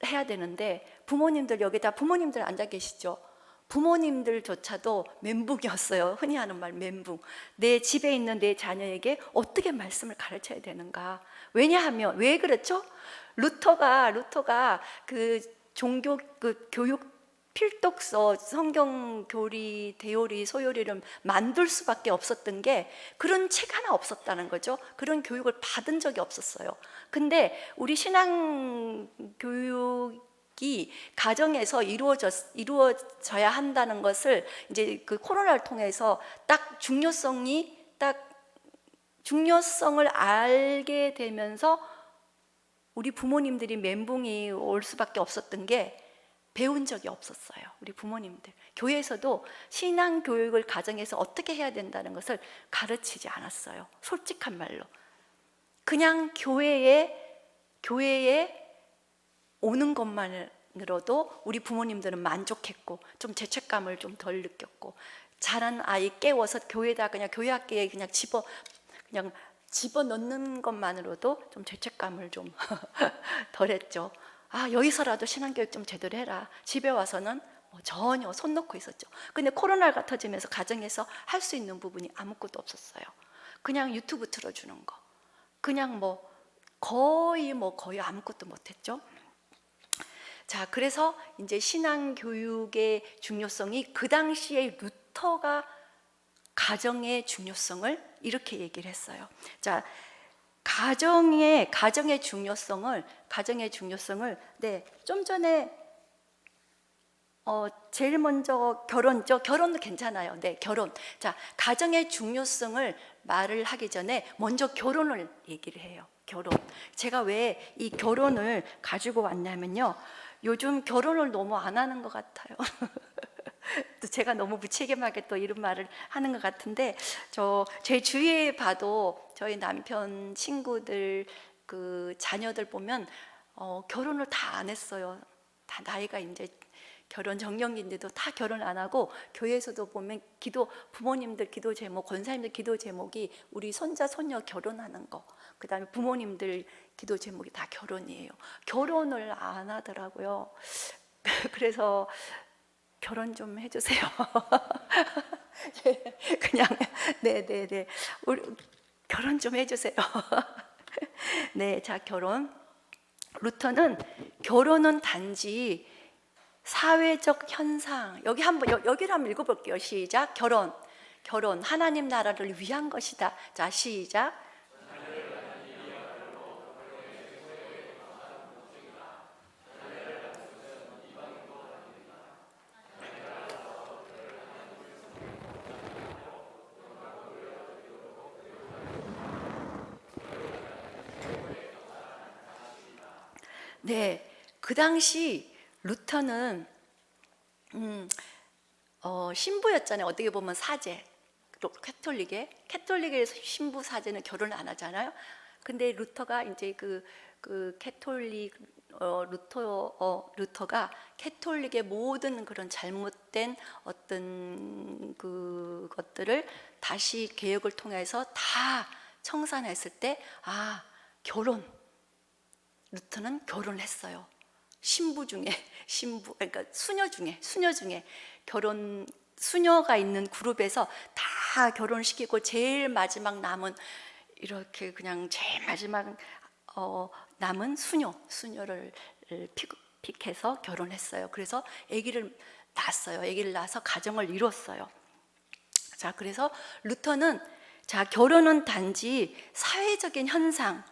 해야 되는데 부모님들 여기다 부모님들 앉아 계시죠? 부모님들조차도 멘붕이었어요. 흔히 하는 말 멘붕. 내 집에 있는 내 자녀에게 어떻게 말씀을 가르쳐야 되는가? 왜냐하면 왜 그렇죠? 루터가 그 종교 그 교육 필독서 성경 교리, 대요리, 소요리를 만들 수밖에 없었던 게 그런 책 하나 없었다는 거죠. 그런 교육을 받은 적이 없었어요. 근데 우리 신앙 교육이 가정에서 이루어져야 한다는 것을 이제 그 코로나를 통해서 딱 중요성을 알게 되면서 우리 부모님들이 멘붕이 올 수밖에 없었던 게 배운 적이 없었어요. 우리 부모님들 교회에서도 신앙 교육을 가정에서 어떻게 해야 된다는 것을 가르치지 않았어요. 솔직한 말로 그냥 교회에 오는 것만으로도 우리 부모님들은 만족했고 좀 죄책감을 좀 덜 느꼈고 자란 아이 깨워서 교회에다 그냥 교회 학교에 그냥 집어 넣는 것만으로도 좀 죄책감을 좀 덜했죠. 아, 여기서라도 신앙교육 좀 제대로 해라. 집에 와서는 전혀 손 놓고 있었죠. 근데 코로나가 터지면서 가정에서 할 수 있는 부분이 아무것도 없었어요. 그냥 유튜브 틀어주는 거, 그냥 거의 아무것도 못했죠. 자, 그래서 이제 신앙 교육의 중요성이 그 당시에 루터가 가정의 중요성을 이렇게 얘기를 했어요. 자, 가정의 중요성을 좀 전에 제일 먼저 결혼도 괜찮아요. 네, 결혼. 자, 가정의 중요성을 말을 하기 전에 먼저 결혼을 얘기를 해요. 결혼. 제가 왜 이 결혼을 가지고 왔냐면요. 요즘 결혼을 너무 안 하는 것 같아요. 또 제가 너무 무책임하게 또 이런 말을 하는 것 같은데 제 주위에 봐도 저희 남편 친구들 그 자녀들 보면 결혼을 다 안 했어요. 다 나이가 이제 결혼 정년기인데도 다 결혼 안 하고 교회에서도 보면 부모님들 기도 제목, 권사님들 기도 제목이 우리 손자 손녀 결혼하는 거, 그다음에 부모님들 기도 제목이 다 결혼이에요. 결혼을 안 하더라고요. 그래서 결혼 좀 해주세요. 그냥 네네네 우리 결혼 좀 해주세요. 네, 자 결혼. 루터는 결혼은 단지 사회적 현상. 여기를 한번 읽어볼게요. 시작. 결혼 하나님 나라를 위한 것이다. 자 시작. 네, 그 당시 루터는 신부였잖아요. 어떻게 보면 사제. 캐톨릭의 신부 사제는 결혼을 안 하잖아요. 근데 루터가 이제 그 캐톨릭 루터가 캐톨릭의 모든 그런 잘못된 어떤 그것들을 다시 개혁을 통해서 다 청산했을 때, 결혼, 루터는 결혼을 했어요. 신부 중에 그러니까 수녀 중에 수녀가 있는 그룹에서 다 결혼시키고 제일 마지막 남은, 이렇게 그냥 제일 마지막 남은 수녀를 픽해서 결혼했어요. 그래서 아기를 낳았어요. 아기를 낳아서 가정을 이뤘어요. 자, 그래서 루터는, 자, 결혼은 단지 사회적인 현상,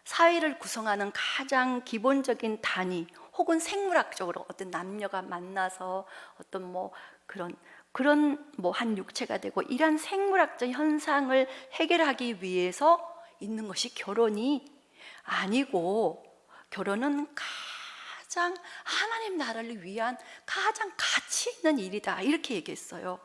사회를 구성하는 가장 기본적인 단위, 혹은 생물학적으로 어떤 남녀가 만나서 어떤 뭐 그런 뭐 한 육체가 되고, 이러한 생물학적 현상을 해결하기 위해서 있는 것이 결혼이 아니고, 결혼은 가장 하나님 나라를 위한 가장 가치 있는 일이다, 이렇게 얘기했어요.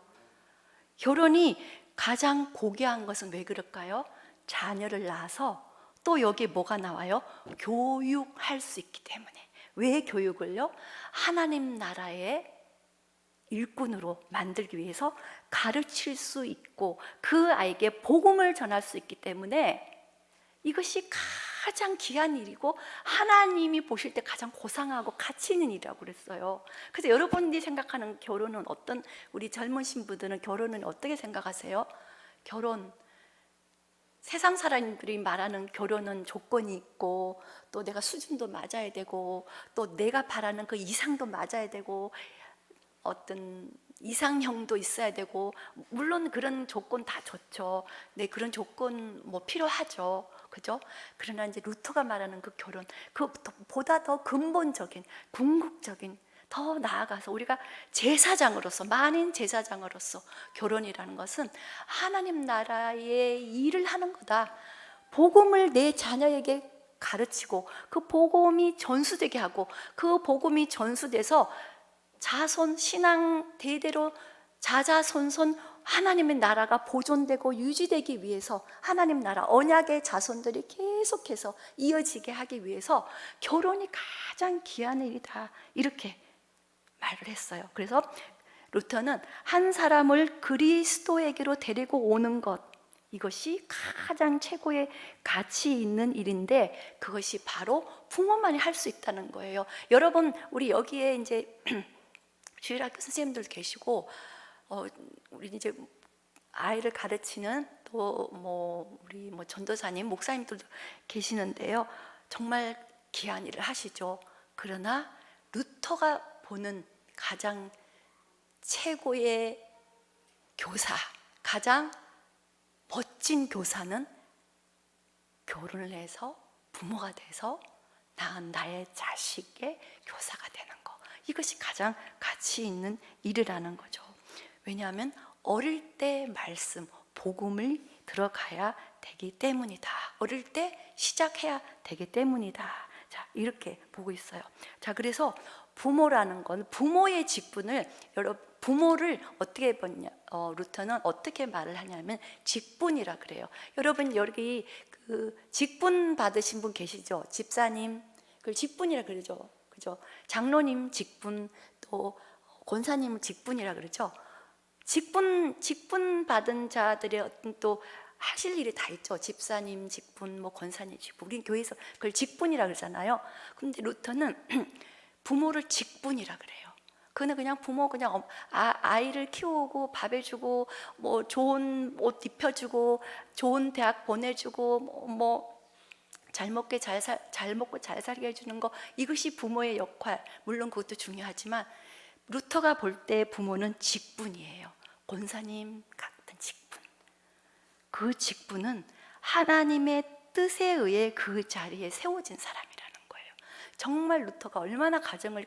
결혼이 가장 고귀한 것은 왜 그럴까요? 자녀를 낳아서 또 여기에 뭐가 나와요? 교육할 수 있기 때문에. 왜 교육을요? 하나님 나라의 일꾼으로 만들기 위해서 가르칠 수 있고 그 아이에게 복음을 전할 수 있기 때문에 이것이 가장 귀한 일이고 하나님이 보실 때 가장 고상하고 가치 있는 일이라고 그랬어요. 그래서 여러분들이 생각하는 결혼은 어떤, 우리 젊은 신부들은 결혼은 어떻게 생각하세요? 결혼, 세상 사람들이 말하는 결혼은 조건이 있고 또 내가 수준도 맞아야 되고 또 내가 바라는 그 이상도 맞아야 되고 어떤 이상형도 있어야 되고, 물론 그런 조건 다 좋죠. 네, 그런 조건 뭐 필요하죠. 그죠? 그러나 이제 루터가 말하는 그 결혼, 그보다 더 근본적인, 궁극적인, 더 나아가서 우리가 제사장으로서, 만인 제사장으로서 결혼이라는 것은 하나님 나라의 일을 하는 거다. 복음을 내 자녀에게 가르치고 그 복음이 전수되게 하고 그 복음이 전수돼서 자손 신앙 대대로 자자손손 하나님의 나라가 보존되고 유지되기 위해서, 하나님 나라 언약의 자손들이 계속해서 이어지게 하기 위해서 결혼이 가장 귀한 일이다, 이렇게 말을 했어요. 그래서 루터는 한 사람을 그리스도에게로 데리고 오는 것, 이것이 가장 최고의 가치 있는 일인데 그것이 바로 부모만이 할 수 있다는 거예요. 여러분, 우리 여기에 이제 주일학교 선생님들 계시고 우리 이제 아이를 가르치는 또 우리 전도사님, 목사님들도 계시는데요. 정말 귀한 일을 하시죠. 그러나 루터가 보는 가장 최고의 교사, 가장 멋진 교사는 결혼을 해서 부모가 돼서 낳은 나의 자식의 교사가 되는 거, 이것이 가장 가치 있는 일이라는 거죠. 왜냐하면 어릴 때 말씀, 복음을 들어가야 되기 때문이다. 어릴 때 시작해야 되기 때문이다. 자, 이렇게 보고 있어요. 자, 그래서 부모라는 건, 부모의 직분을, 부모를 어떻게 보냐, 루터는 어떻게 말을 하냐면 직분이라 그래요. 여러분, 여기 그 직분 받으신 분 계시죠? 집사님, 그 직분이라 그러죠. 그죠? 장로님 직분, 또 권사님 직분이라 그러죠. 직분 받은 자들의 어떤 또 하실 일이 다 있죠. 집사님 직분, 권사님 직분, 우리 교회에서 그걸 직분이라 그러잖아요. 근데 루터는 부모를 직분이라 그래요. 그는 그냥 부모, 그냥 아이를 키우고 밥 해주고 좋은 옷 입혀주고 좋은 대학 보내주고 잘 먹고 잘 살게 해주는 거, 이것이 부모의 역할. 물론 그것도 중요하지만 루터가 볼 때 부모는 직분이에요. 권사님 같은 직분. 그 직분은 하나님의 뜻에 의해 그 자리에 세워진 사람이라는 거예요. 정말 루터가 얼마나 가정을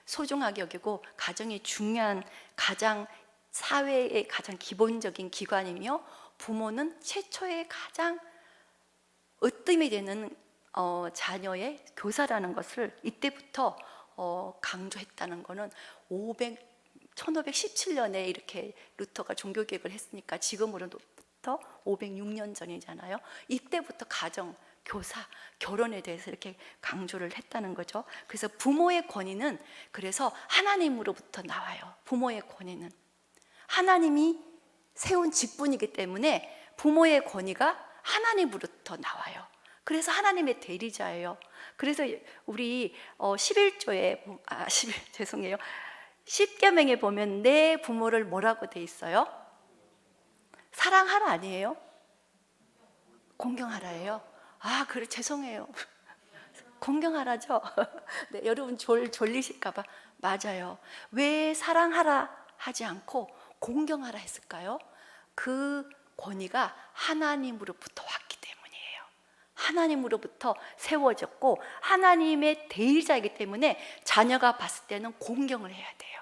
소중하게 여기고 가정이 중요한, 가장 사회의 가장 기본적인 기관이며 부모는 최초의 가장 으뜸이 되는 자녀의 교사라는 것을 이때부터 강조했다는 것은 1517년에 이렇게 루터가 종교개혁을 했으니까 지금으로부터 506년 전이잖아요. 이때부터 가정, 교사, 결혼에 대해서 이렇게 강조를 했다는 거죠. 그래서 부모의 권위는 그래서 하나님으로부터 나와요. 부모의 권위는 하나님이 세운 직분이기 때문에 부모의 권위가 하나님으로부터 나와요. 그래서 하나님의 대리자예요. 그래서 우리 11조에 죄송해요. 10계명에 보면 내 부모를 뭐라고 돼 있어요? 사랑하라 아니에요? 공경하라예요. 아, 그래, 죄송해요. 공경하라죠? 네, 여러분 졸리실까봐. 맞아요. 왜 사랑하라 하지 않고 공경하라 했을까요? 그 권위가 하나님으로부터 왔기 때문이에요. 하나님으로부터 세워졌고 하나님의 대리자이기 때문에 자녀가 봤을 때는 공경을 해야 돼요.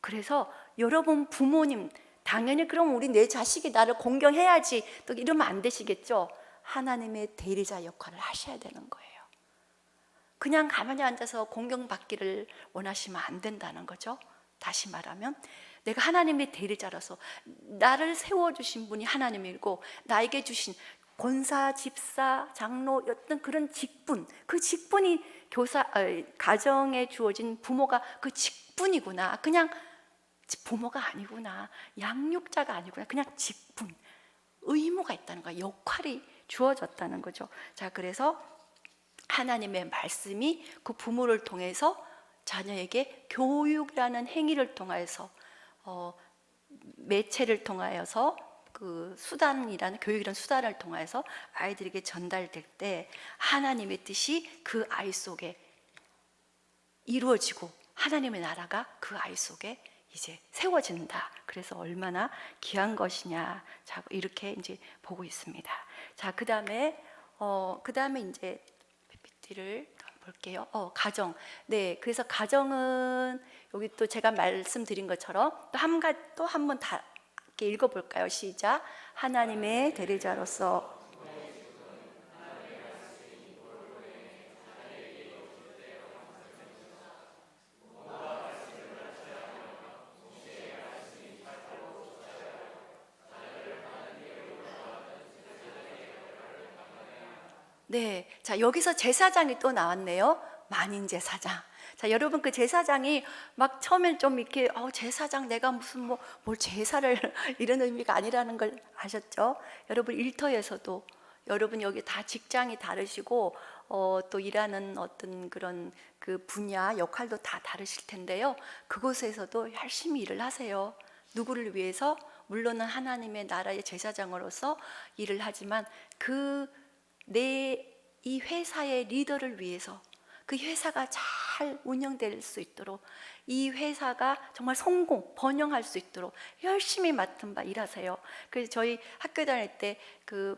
그래서 여러분 부모님 당연히 그럼 우리 내 자식이 나를 공경해야지 또 이러면 안 되시겠죠? 하나님의 대리자 역할을 하셔야 되는 거예요. 그냥 가만히 앉아서 공경받기를 원하시면 안 된다는 거죠. 다시 말하면 내가 하나님의 대리자라서 나를 세워주신 분이 하나님이고 나에게 주신 권사, 집사, 장로 어떤 그런 직분, 그 직분이 가정에 주어진 부모가 그 직분이구나. 그냥 부모가 아니구나. 양육자가 아니구나. 그냥 직분, 의무가 있다는 거야. 역할이 주어졌다는 거죠. 자, 그래서 하나님의 말씀이 그 부모를 통해서 자녀에게 교육이라는 행위를 통해서 매체를 통하여서 그 수단이라는 교육이라는 수단을 통해서 아이들에게 전달될 때 하나님의 뜻이 그 아이 속에 이루어지고 하나님의 나라가 그 아이 속에 이제 세워진다. 그래서 얼마나 귀한 것이냐. 자, 이렇게 이제 보고 있습니다. 자, 그다음에 이제 PPT를 볼게요. 가정. 네, 그래서 가정은 여기 또 제가 말씀드린 것처럼 또 한 번 다 이렇게 읽어볼까요? 시작. 하나님의 대리자로서 네, 자 여기서 제사장이 또 나왔네요. 만인 제사장. 자, 여러분 그 제사장이 막 처음엔 좀 이렇게 제사장 내가 무슨 뭘 제사를 이런 의미가 아니라는 걸 아셨죠? 여러분 일터에서도 여러분 여기 다 직장이 다르시고 또 일하는 어떤 그런 그 분야 역할도 다 다르실 텐데요. 그곳에서도 열심히 일을 하세요. 누구를 위해서? 물론은 하나님의 나라의 제사장으로서 일을 하지만 이 회사의 리더를 위해서 그 회사가 잘 운영될 수 있도록 이 회사가 정말 번영할 수 있도록 열심히 맡은 바 일하세요. 그래서 저희 학교 다닐 때 그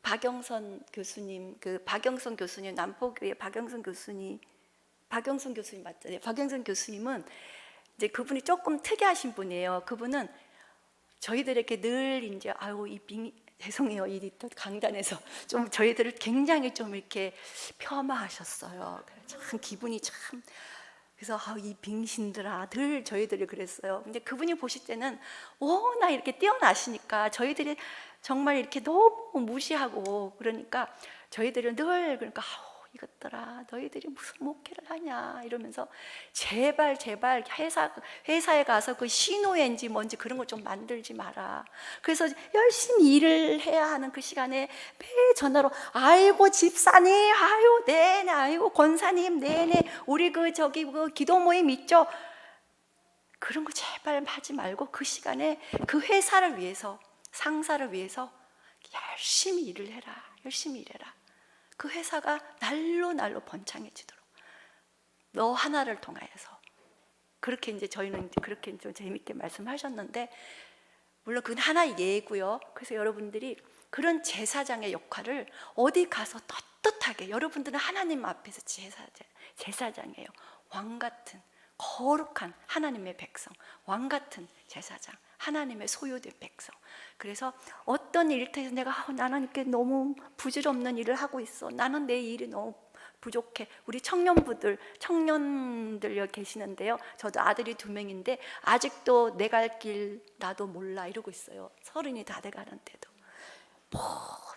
박영선 교수님, 남포교회 박영선 교수님 맞죠? 네, 박영선 교수님은 이제 그분이 조금 특이하신 분이에요. 그분은 저희들에게 늘 이제 죄송해요. 이 강단에서 좀 저희들을 굉장히 좀 이렇게 폄하하셨어요. 참 기분이 참 그래서 이 빙신들아 늘 저희들이 그랬어요. 근데 그분이 보실 때는 워낙 이렇게 뛰어나시니까 저희들이 정말 이렇게 너무 무시하고 그러니까 저희들은 늘 그러니까 이것들아 너희들이 무슨 목회를 하냐 이러면서 제발 회사에 가서 그 신호엔지 뭔지 그런 거 좀 만들지 마라. 그래서 열심히 일을 해야 하는 그 시간에 매일 전화로 아이고 집사님 아유 네네 아이고 권사님 네네 우리 그 기도 모임 있죠. 그런 거 제발 하지 말고 그 시간에 그 회사를 위해서 상사를 위해서 열심히 일을 해라. 열심히 일해라. 그 회사가 날로 번창해지도록 너 하나를 통하여서 그렇게 이제 저희는 그렇게 좀 재밌게 말씀하셨는데 물론 그건 하나의 예고요. 그래서 여러분들이 그런 제사장의 역할을 어디 가서 떳떳하게 여러분들은 하나님 앞에서 제사장이에요. 왕 같은 거룩한 하나님의 백성, 왕 같은 제사장, 하나님의 소유된 백성. 그래서 어떤 일터에서 나는 이렇게 너무 부질없는 일을 하고 있어. 나는 내 일이 너무 부족해. 우리 청년들 여기 계시는데요. 저도 아들이 2명인데 아직도 내 갈 길 나도 몰라 이러고 있어요. 30이 다 돼가는데도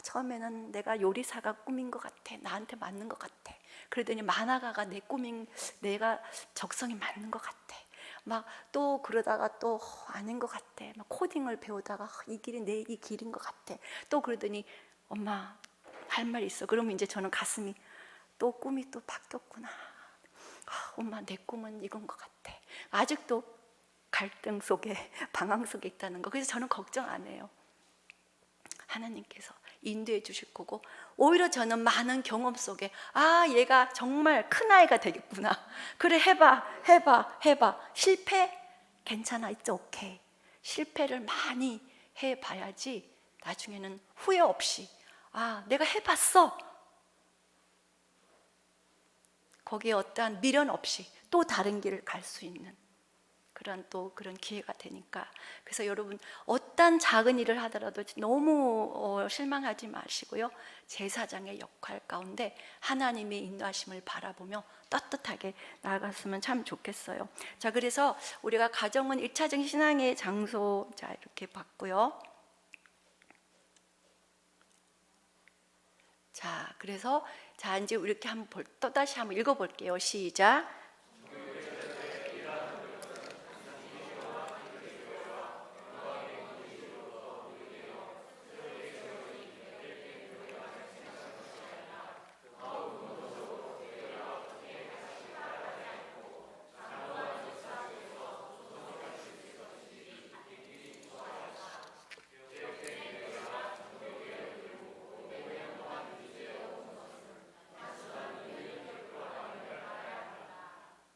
처음에는 내가 요리사가 꿈인 것 같아. 나한테 맞는 것 같아. 그러더니 만화가가 내 꿈인, 내가 적성이 맞는 것 같아. 막 또 그러다가 또 아닌 것 같아. 막 코딩을 배우다가 이 길이 내 이 길인 것 같아. 또 그러더니 엄마 할 말 있어. 그러면 이제 저는 가슴이 또 꿈이 또 바뀌었구나. 엄마 내 꿈은 이건 것 같아. 아직도 갈등 속에 방황 속에 있다는 거. 그래서 저는 걱정 안 해요. 하나님께서 인도해 주실 거고, 오히려 저는 많은 경험 속에 얘가 정말 큰 아이가 되겠구나. 그래, 해봐. 실패? 괜찮아, it's okay. 실패를 많이 해봐야지 나중에는 후회 없이 내가 해봤어. 거기에 어떠한 미련 없이 또 다른 길을 갈 수 있는 그런 기회가 되니까. 그래서 여러분 어떤 작은 일을 하더라도 너무 실망하지 마시고요. 제사장의 역할 가운데 하나님의 인도하심을 바라보며 떳떳하게 나아갔으면 참 좋겠어요. 자, 그래서 우리가 가정은 1차적인 신앙의 장소, 자 이렇게 봤고요. 자, 그래서 자 이제 이렇게 한번 또다시 한번 읽어볼게요. 시작.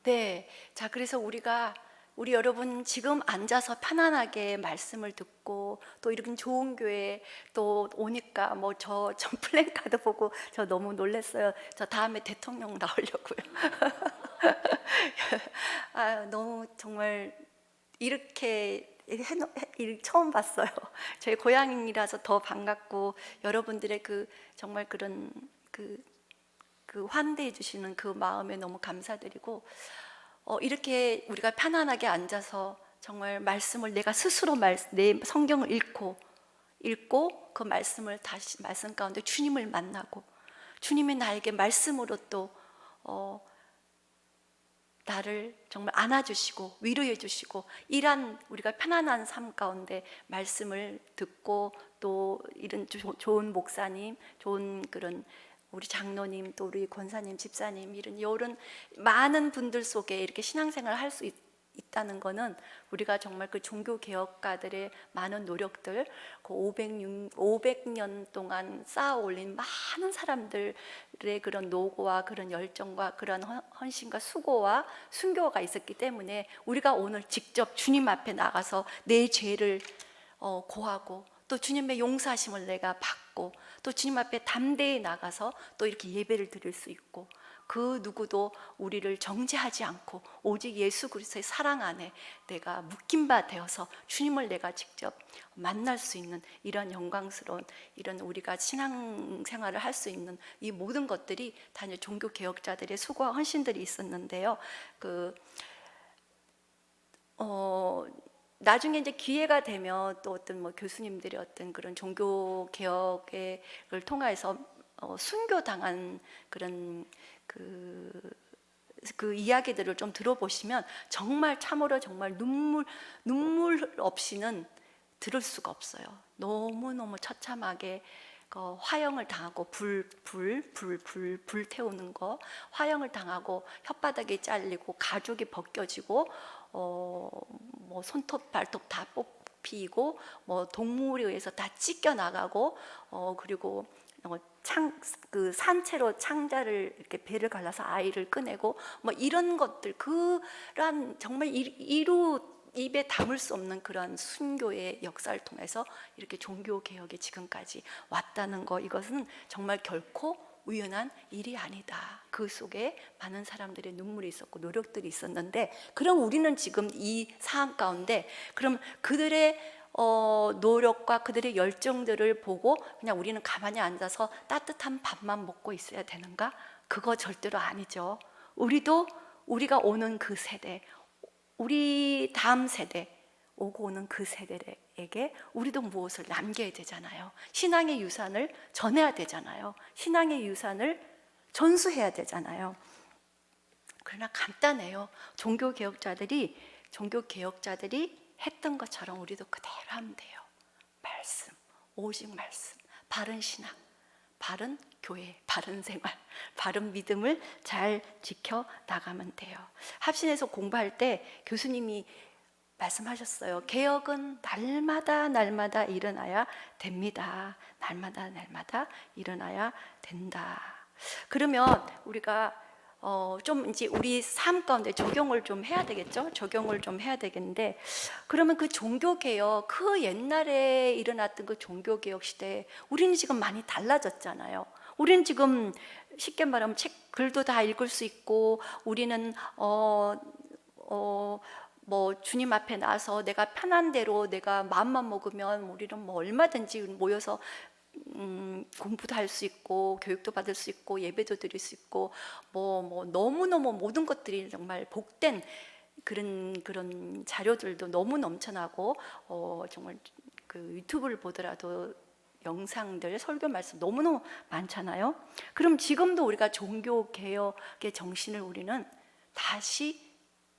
네, 자 그래서 우리 여러분 지금 앉아서 편안하게 말씀을 듣고 또 이렇게 좋은 교회 또 오니까 뭐 저 플랜카드 보고 저 너무 놀랐어요. 저 다음에 대통령 나오려고요. 너무 정말 이렇게 처음 봤어요. 저희 고향이라서 더 반갑고 여러분들의 그 정말 그런 그 환대해 주시는 그 마음에 너무 감사드리고, 이렇게 우리가 편안하게 앉아서 정말 말씀을 내가 스스로 내 성경을 읽고 그 말씀을 다시 말씀 가운데 주님을 만나고 주님이 나에게 말씀으로 또 나를 정말 안아주시고 위로해 주시고 이런 우리가 편안한 삶 가운데 말씀을 듣고 또 이런 좋은 목사님, 좋은 그런 우리 장로님, 또 우리 권사님, 집사님 이런 많은 분들 속에 이렇게 신앙생활을 할 수 있다는 것은 우리가 정말 그 종교 개혁가들의 많은 노력들, 그 500년 동안 쌓아 올린 많은 사람들의 그런 노고와 그런 열정과 그런 헌신과 수고와 순교가 있었기 때문에 우리가 오늘 직접 주님 앞에 나가서 내 죄를 고하고 또 주님의 용서하심을 내가 받고 또 주님 앞에 담대히 나가서 또 이렇게 예배를 드릴 수 있고, 그 누구도 우리를 정죄하지 않고 오직 예수 그리스도의 사랑 안에 내가 묶인 바 되어서 주님을 내가 직접 만날 수 있는 이런 영광스러운 이런 우리가 신앙생활을 할 수 있는 이 모든 것들이 다 종교 개혁자들의 수고와 헌신들이 있었는데요. 나중에 이제 기회가 되면 또 어떤 뭐 교수님들이 어떤 그런 종교 개혁을 통해서 순교당한 그런 그 이야기들을 좀 들어보시면 정말 참으로 정말 눈물 없이는 들을 수가 없어요. 너무너무 처참하게 화형을 당하고 불 태우는 거, 화형을 당하고 혓바닥이 잘리고 가죽이 벗겨지고 뭐 손톱 발톱 다 뽑히고 뭐 동물에 의해서 다 찢겨 나가고 그리고 그 산채로 창자를 이렇게 배를 갈라서 아이를 꺼내고 뭐 이런 것들, 그런 정말 입에 담을 수 없는 그런 순교의 역사를 통해서 이렇게 종교 개혁이 지금까지 왔다는 거, 이것은 정말 결코 우연한 일이 아니다. 그 속에 많은 사람들의 눈물이 있었고 노력들이 있었는데, 그럼 우리는 지금 이 상황 가운데 그럼 그들의 노력과 그들의 열정들을 보고 그냥 우리는 가만히 앉아서 따뜻한 밥만 먹고 있어야 되는가? 그거 절대로 아니죠. 우리가 오는 그 세대, 우리 다음 세대, 오고 오는 그 세대에게 우리도 무엇을 남겨야 되잖아요. 신앙의 유산을 전해야 되잖아요. 신앙의 유산을 전수해야 되잖아요. 그러나 간단해요. 종교개혁자들이 했던 것처럼 우리도 그대로 하면 돼요. 말씀, 오직 말씀, 바른 신앙, 바른 교회, 바른 생활, 바른 믿음을 잘 지켜나가면 돼요. 합신에서 공부할 때 교수님이 말씀하셨어요. 개혁은 날마다 일어나야 됩니다. 날마다 일어나야 된다. 그러면 우리가 좀 이제 우리 삶 가운데 적용을 좀 해야 되겠죠? 적용을 좀 해야 되겠는데, 그러면 그 종교개혁, 그 옛날에 일어났던 그 종교개혁 시대에 우리는 지금 많이 달라졌잖아요. 우리는 지금 쉽게 말하면 글도 다 읽을 수 있고, 우리는 뭐 주님 앞에 나서 내가 편한 대로 내가 마음만 먹으면 우리는 뭐 얼마든지 모여서 공부도 할 수 있고 교육도 받을 수 있고 예배도 드릴 수 있고 뭐 너무너무 모든 것들이 정말 복된 그런 자료들도 너무 넘쳐나고 정말 그 유튜브를 보더라도 영상들, 설교 말씀 너무너무 많잖아요. 그럼 지금도 우리가 종교 개혁의 정신을 우리는 다시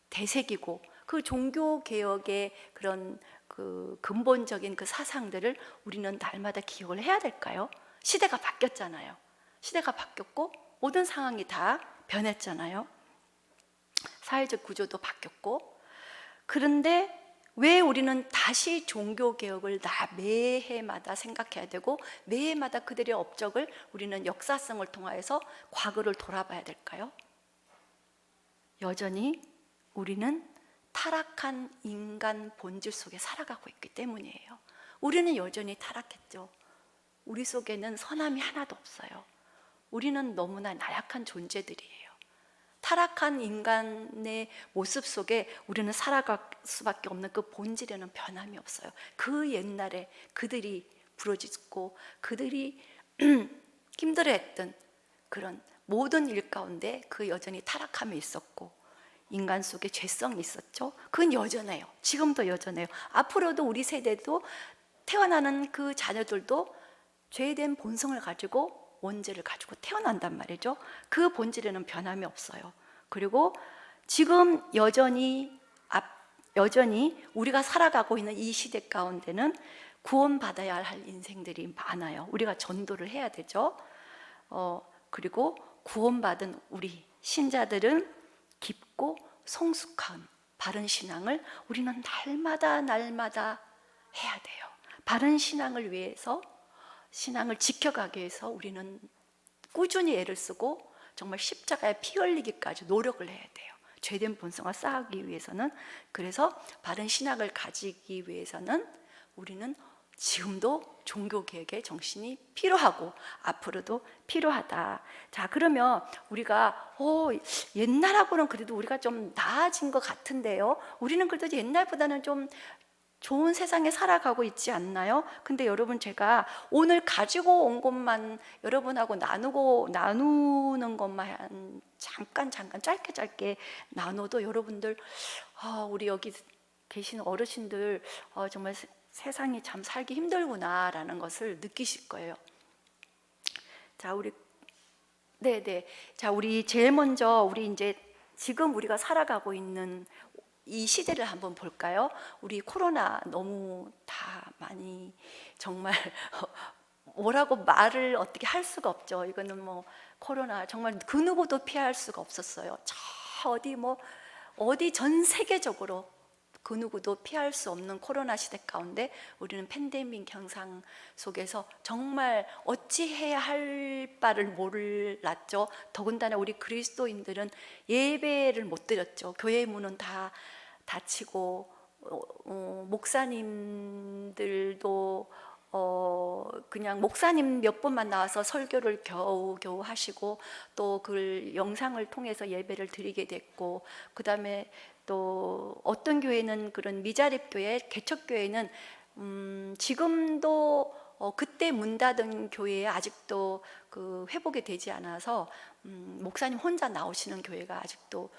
되새기고 그 종교 개혁의 그런 그 근본적인 그 사상들을 우리는 날마다 기억을 해야 될까요? 시대가 바뀌었잖아요. 시대가 바뀌었고 모든 상황이 다 변했잖아요. 사회적 구조도 바뀌었고. 그런데 왜 우리는 다시 종교 개혁을 매해마다 생각해야 되고 매해마다 그들의 업적을 우리는 역사성을 통하여서 과거를 돌아봐야 될까요? 여전히 우리는 타락한 인간 본질 속에 살아가고 있기 때문이에요. 우리는 여전히 타락했죠. 우리 속에는 선함이 하나도 없어요. 우리는 너무나 나약한 존재들이에요. 타락한 인간의 모습 속에 우리는 살아갈 수밖에 없는 그 본질에는 변함이 없어요. 그 옛날에 그들이 부러지고 그들이 힘들어했던 그런 모든 일 가운데 그 여전히 타락함이 있었고 인간 속에 죄성이 있었죠. 그건 여전해요. 지금도 여전해요. 앞으로도 우리 세대도 태어나는 그 자녀들도 죄된 본성을 가지고 원죄를 가지고 태어난단 말이죠. 그 본질에는 변함이 없어요. 그리고 지금 여전히 우리가 살아가고 있는 이 시대 가운데는 구원받아야 할 인생들이 많아요. 우리가 전도를 해야 되죠. 그리고 구원받은 우리 신자들은 깊고 성숙한 바른 신앙을 우리는 날마다 해야 돼요. 바른 신앙을 위해서, 신앙을 지켜가기 위해서 우리는 꾸준히 애를 쓰고 정말 십자가에 피 흘리기까지 노력을 해야 돼요. 죄된 본성을 쌓기 위해서는. 그래서 바른 신앙을 가지기 위해서는 우리는 지금도 종교개혁의 정신이 필요하고 앞으로도 필요하다. 자, 그러면 우리가 옛날하고는 그래도 우리가 좀 나아진 것 같은데요. 우리는 그래도 옛날보다는 좀 좋은 세상에 살아가고 있지 않나요? 근데 여러분, 제가 오늘 가지고 온 것만 여러분하고 나누는 것만 잠깐 짧게 나눠도 여러분들 우리 여기 계신 어르신들 정말 세상이 참 살기 힘들구나라는 것을 느끼실 거예요. 자, 우리 제일 먼저 우리 이제 지금 우리가 살아가고 있는 이 시대를 한번 볼까요? 우리 코로나 너무 다 많이 정말 뭐라고 말을 어떻게 할 수가 없죠. 이거는 뭐 코로나 정말 그 누구도 피할 수가 없었어요. 어디 전 세계적으로 그 누구도 피할 수 없는 코로나 시대 가운데 우리는 팬데믹 현상 속에서 정말 어찌해야 할 바를 몰랐죠. 더군다나 우리 그리스도인들은 예배를 못 드렸죠. 교회 문은 다 닫히고 목사님들도 그냥 목사님 몇 분만 나와서 설교를 겨우 하시고 또 그 영상을 통해서 예배를 드리게 됐고, 그 다음에 또 어떤 교회는 그런 미자립 교회, 개척 교회는 지금도 그때 문 닫은 교회에 아직도 그 회복이 되지 않아서 목사님 혼자 나오시는 교회가 아직도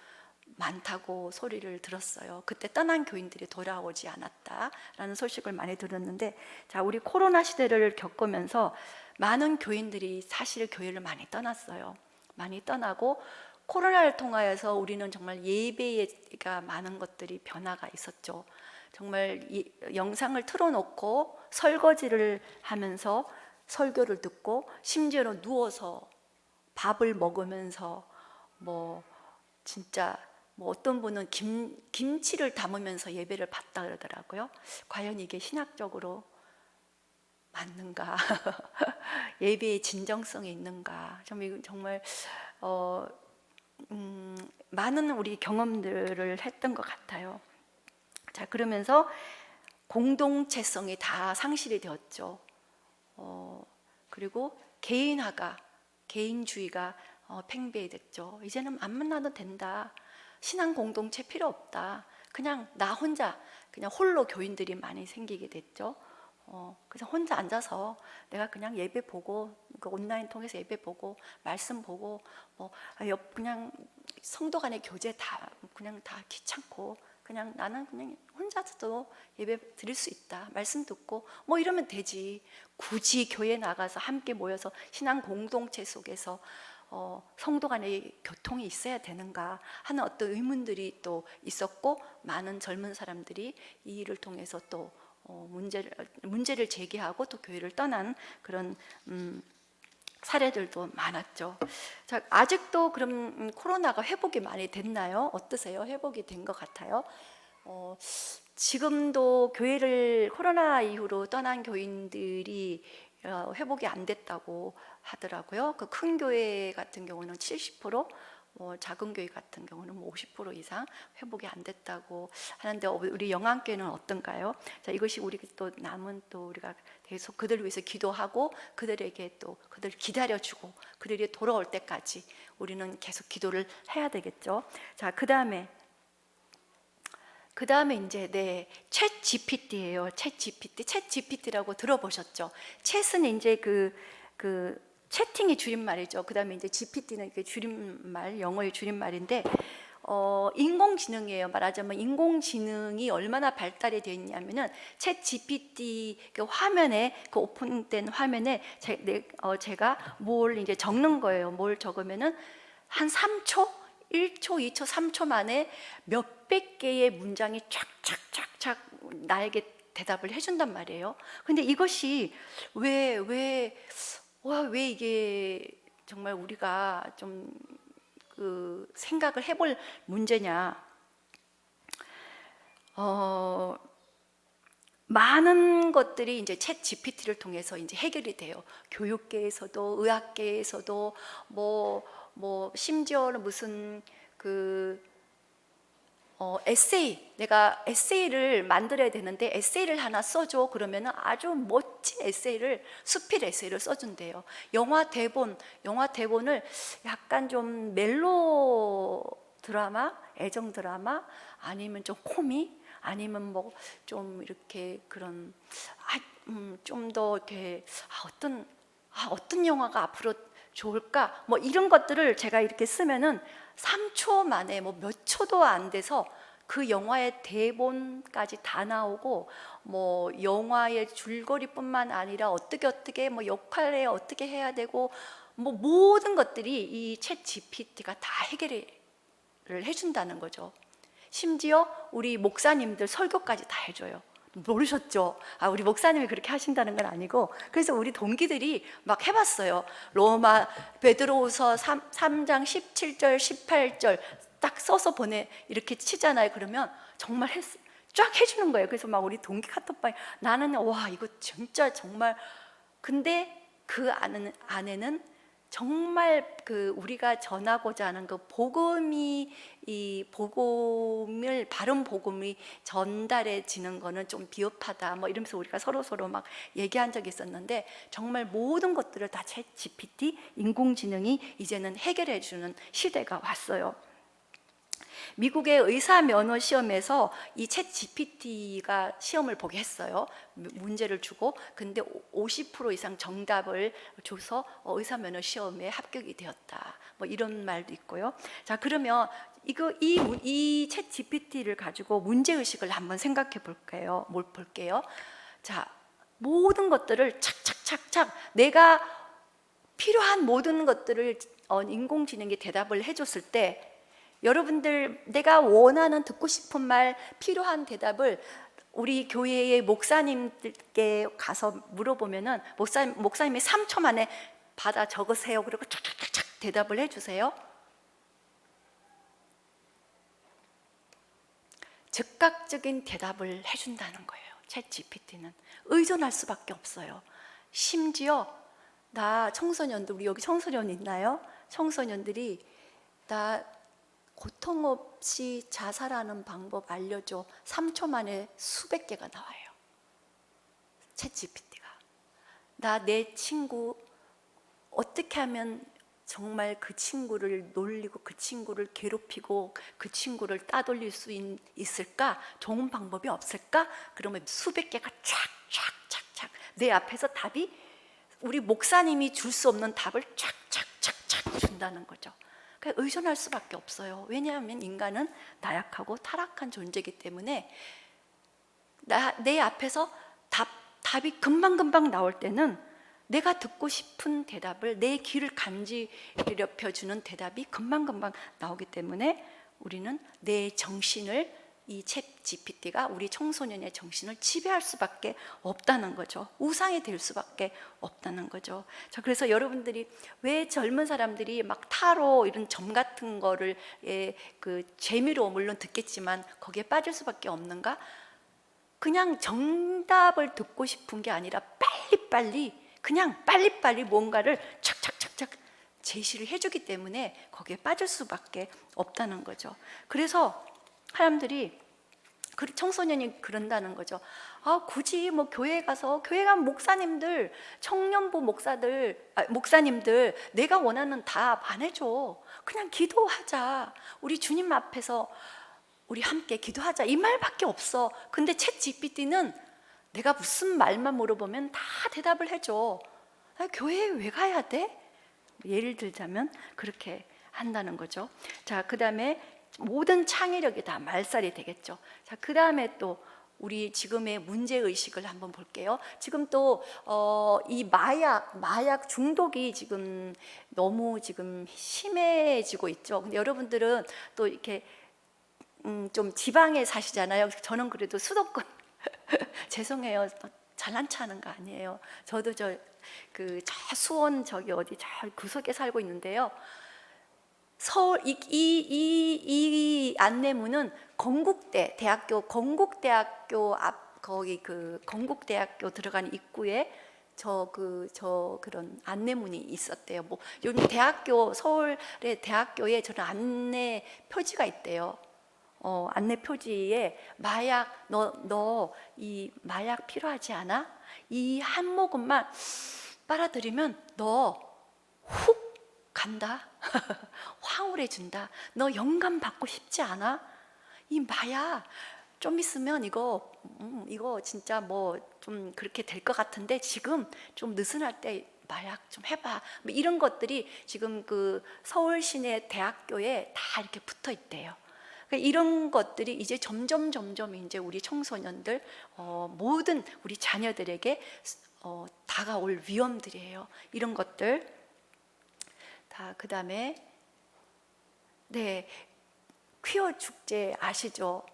많다고 소리를 들었어요. 그때 떠난 교인들이 돌아오지 않았다라는 소식을 많이 들었는데, 자, 우리 코로나 시대를 겪으면서 많은 교인들이 사실 교회를 많이 떠났어요. 많이 떠나고 코로나를 통하여서 우리는 정말 예배가 많은 것들이 변화가 있었죠. 정말 영상을 틀어놓고 설거지를 하면서 설교를 듣고, 심지어는 누워서 밥을 먹으면서 뭐 진짜 뭐 어떤 분은 김치를 담으면서 예배를 받다 그러더라고요. 과연 이게 신학적으로 맞는가? 예배의 진정성이 있는가? 정말 많은 우리 경험들을 했던 것 같아요. 자, 그러면서 공동체성이 다 상실이 되었죠. 그리고 개인화가, 개인주의가 팽배해졌죠. 이제는 안 만나도 된다. 신앙 공동체 필요 없다. 그냥 나 혼자, 그냥 홀로 교인들이 많이 생기게 됐죠. 그래서 혼자 앉아서 내가 그냥 예배 보고, 그 온라인 통해서 예배 보고, 말씀 보고, 그냥 성도 간의 교제 다 그냥 다 귀찮고, 그냥 나는 그냥 혼자서도 예배 드릴 수 있다. 말씀 듣고 뭐 이러면 되지. 굳이 교회 나가서 함께 모여서 신앙 공동체 속에서 성도 간의 교통이 있어야 되는가 하는 어떤 의문들이 또 있었고, 많은 젊은 사람들이 이 일을 통해서 또 문제를 제기하고 또 교회를 떠난 그런 사례들도 많았죠. 자, 아직도 그럼 코로나가 회복이 많이 됐나요? 어떠세요? 회복이 된 것 같아요? 지금도 교회를 코로나 이후로 떠난 교인들이 회복이 안 됐다고 하더라고요. 그 큰 교회 같은 경우는 70%, 작은 교회 같은 경우는 50% 이상 회복이 안 됐다고 하는데, 우리 영안교회는 어떤가요? 자, 이것이 우리 또 남은 또 우리가 계속 그들을 위해서 기도하고, 그들에게 또 그들을 기다려주고, 그들이 돌아올 때까지 우리는 계속 기도를 해야 되겠죠. 자, 그 다음에 이제 챗 GPT예요. 챗 GPT라고 들어보셨죠? 챗은 이제 그 채팅이 줄임말이죠. 그 다음에 이제 GPT는 그 줄임말, 영어의 줄임말인데, 인공지능이에요. 말하자면 인공지능이 얼마나 발달이 되어 있냐면은 챗 GPT 그 화면에, 그 오픈된 화면에 제가 뭘 이제 적는 거예요. 뭘 적으면은 한 3초, 1초, 2초, 3초 만에 몇백 개의 문장이 촥촥촥촥 나에게 대답을 해준단 말이에요. 근데 이것이 왜 이게 정말 우리가 좀 그 생각을 해볼 문제냐. 많은 것들이 이제 챗 GPT를 통해서 이제 해결이 돼요. 교육계에서도, 의학계에서도, 심지어는 무슨 에세이, 내가 에세이를 만들어야 되는데 에세이를 하나 써줘. 그러면은 아주 멋진 에세이를, 수필 에세이를 써준대요. 영화 대본을 약간 좀 멜로 드라마, 애정 드라마, 아니면 좀 코미, 아니면 뭐 좀 이렇게 그런 좀 더 이렇게 어떤 영화가 앞으로 좋을까? 뭐 이런 것들을 제가 이렇게 쓰면은 3초 만에, 뭐 몇 초도 안 돼서 그 영화의 대본까지 다 나오고, 뭐 영화의 줄거리뿐만 아니라 어떻게 뭐 역할에 어떻게 해야 되고, 뭐 모든 것들이 이 챗 GPT가 다 해결을 해준다는 거죠. 심지어 우리 목사님들 설교까지 다 해줘요. 모르셨죠? 우리 목사님이 그렇게 하신다는 건 아니고, 그래서 우리 동기들이 막 해봤어요. 로마 베드로후서 3장 17절 18절 딱 써서 이렇게 치잖아요. 그러면 정말 쫙 해주는 거예요. 그래서 막 우리 동기 카톡방에, 나는 와 이거 진짜 정말, 근데 그 안에는 정말 그 우리가 전하고자 하는 그 바른 복음이 전달해지는 거는 좀 비겁하다, 뭐 이러면서 우리가 서로 막 얘기한 적이 있었는데, 정말 모든 것들을 다 챗 GPT, 인공지능이 이제는 해결해 주는 시대가 왔어요. 미국의 의사 면허 시험에서 이 챗 GPT가 시험을 보게 했어요. 문제를 주고, 근데 50% 이상 정답을 줘서 의사 면허 시험에 합격이 되었다, 뭐 이런 말도 있고요. 자, 그러면 챗 GPT를 가지고 문제 의식을 한번 생각해 볼게요. 자, 모든 것들을 착착착착 내가 필요한 모든 것들을 인공지능이 대답을 해줬을 때, 여러분들 내가 원하는 듣고 싶은 말, 필요한 대답을 우리 교회의 목사님들께 가서 물어보면은 목사님이 3초 만에 받아 적으세요. 그리고 착착착착 대답을 해주세요. 즉각적인 대답을 해준다는 거예요. 챗 GPT는 의존할 수밖에 없어요. 심지어 나 청소년들, 우리 여기 청소년 있나요? 청소년들이 나 고통 없이 자살하는 방법 알려줘. 3초 만에 수백 개가 나와요. 챗 GPT가. 나 내 친구 어떻게 하면 정말 그 친구를 놀리고 그 친구를 괴롭히고 그 친구를 따돌릴 수 있을까? 좋은 방법이 없을까? 그러면 수백 개가 촥촥촥촥 내 앞에서 답이, 우리 목사님이 줄 수 없는 답을 촥촥촥촥 준다는 거죠. 그러니까 의존할 수밖에 없어요. 왜냐하면 인간은 나약하고 타락한 존재이기 때문에 내 앞에서 답이 금방금방 나올 때는 내가 듣고 싶은 대답을, 내 귀를 간지럽혀주는 대답이 금방금방 나오기 때문에 우리는 내 정신을, 이 챗 GPT가 우리 청소년의 정신을 지배할 수밖에 없다는 거죠. 우상이 될 수밖에 없다는 거죠. 자, 그래서 여러분들이 왜 젊은 사람들이 막 타로 이런 점 같은 거를 그 재미로 물론 듣겠지만 거기에 빠질 수밖에 없는가? 그냥 정답을 듣고 싶은 게 아니라 빨리빨리 뭔가를 착착착착 제시를 해주기 때문에 거기에 빠질 수밖에 없다는 거죠. 그래서 사람들이, 청소년이 그런다는 거죠. 굳이 뭐 교회 가서 목사님들, 청년부 목사님들 내가 원하는 답 안 해줘. 그냥 기도하자. 우리 주님 앞에서 우리 함께 기도하자. 이 말밖에 없어. 근데 챗 GPT는 내가 무슨 말만 물어보면 다 대답을 해줘. 교회에 왜 가야 돼? 예를 들자면 그렇게 한다는 거죠. 자, 그 다음에 모든 창의력이 다 말살이 되겠죠. 자, 그 다음에 또 우리 지금의 문제 의식을 한번 볼게요. 지금 또 이 마약 중독이 지금 너무 지금 심해지고 있죠. 근데 여러분들은 또 이렇게 좀 지방에 사시잖아요. 저는 그래도 수도권 죄송해요. 잘난 체 하는 거 아니에요. 저도 저 수원 저기 어디 저 구석에 살고 있는데요. 서울 이 안내문은 건국대학교 앞, 거기 그 건국대학교 들어가는 입구에 그런 안내문이 있었대요. 뭐 요즘 서울의 대학교에 저런 안내 표지가 있대요. 안내 표지에 너 이 마약 필요하지 않아? 이 한 모금만 빨아들이면 너 훅 간다. 황홀해진다. 너 영감 받고 싶지 않아? 이 마약 좀 있으면 이거 진짜 뭐 좀 그렇게 될 것 같은데 지금 좀 느슨할 때 마약 좀 해봐. 뭐 이런 것들이 지금 그 서울 시내 대학교에 다 이렇게 붙어 있대요. 이런 것들이 이제 점점 이제 우리 청소년들, 모든 우리 자녀들에게 다가올 위험들이에요. 이런 것들. 그 다음에 퀴어 축제 아시죠?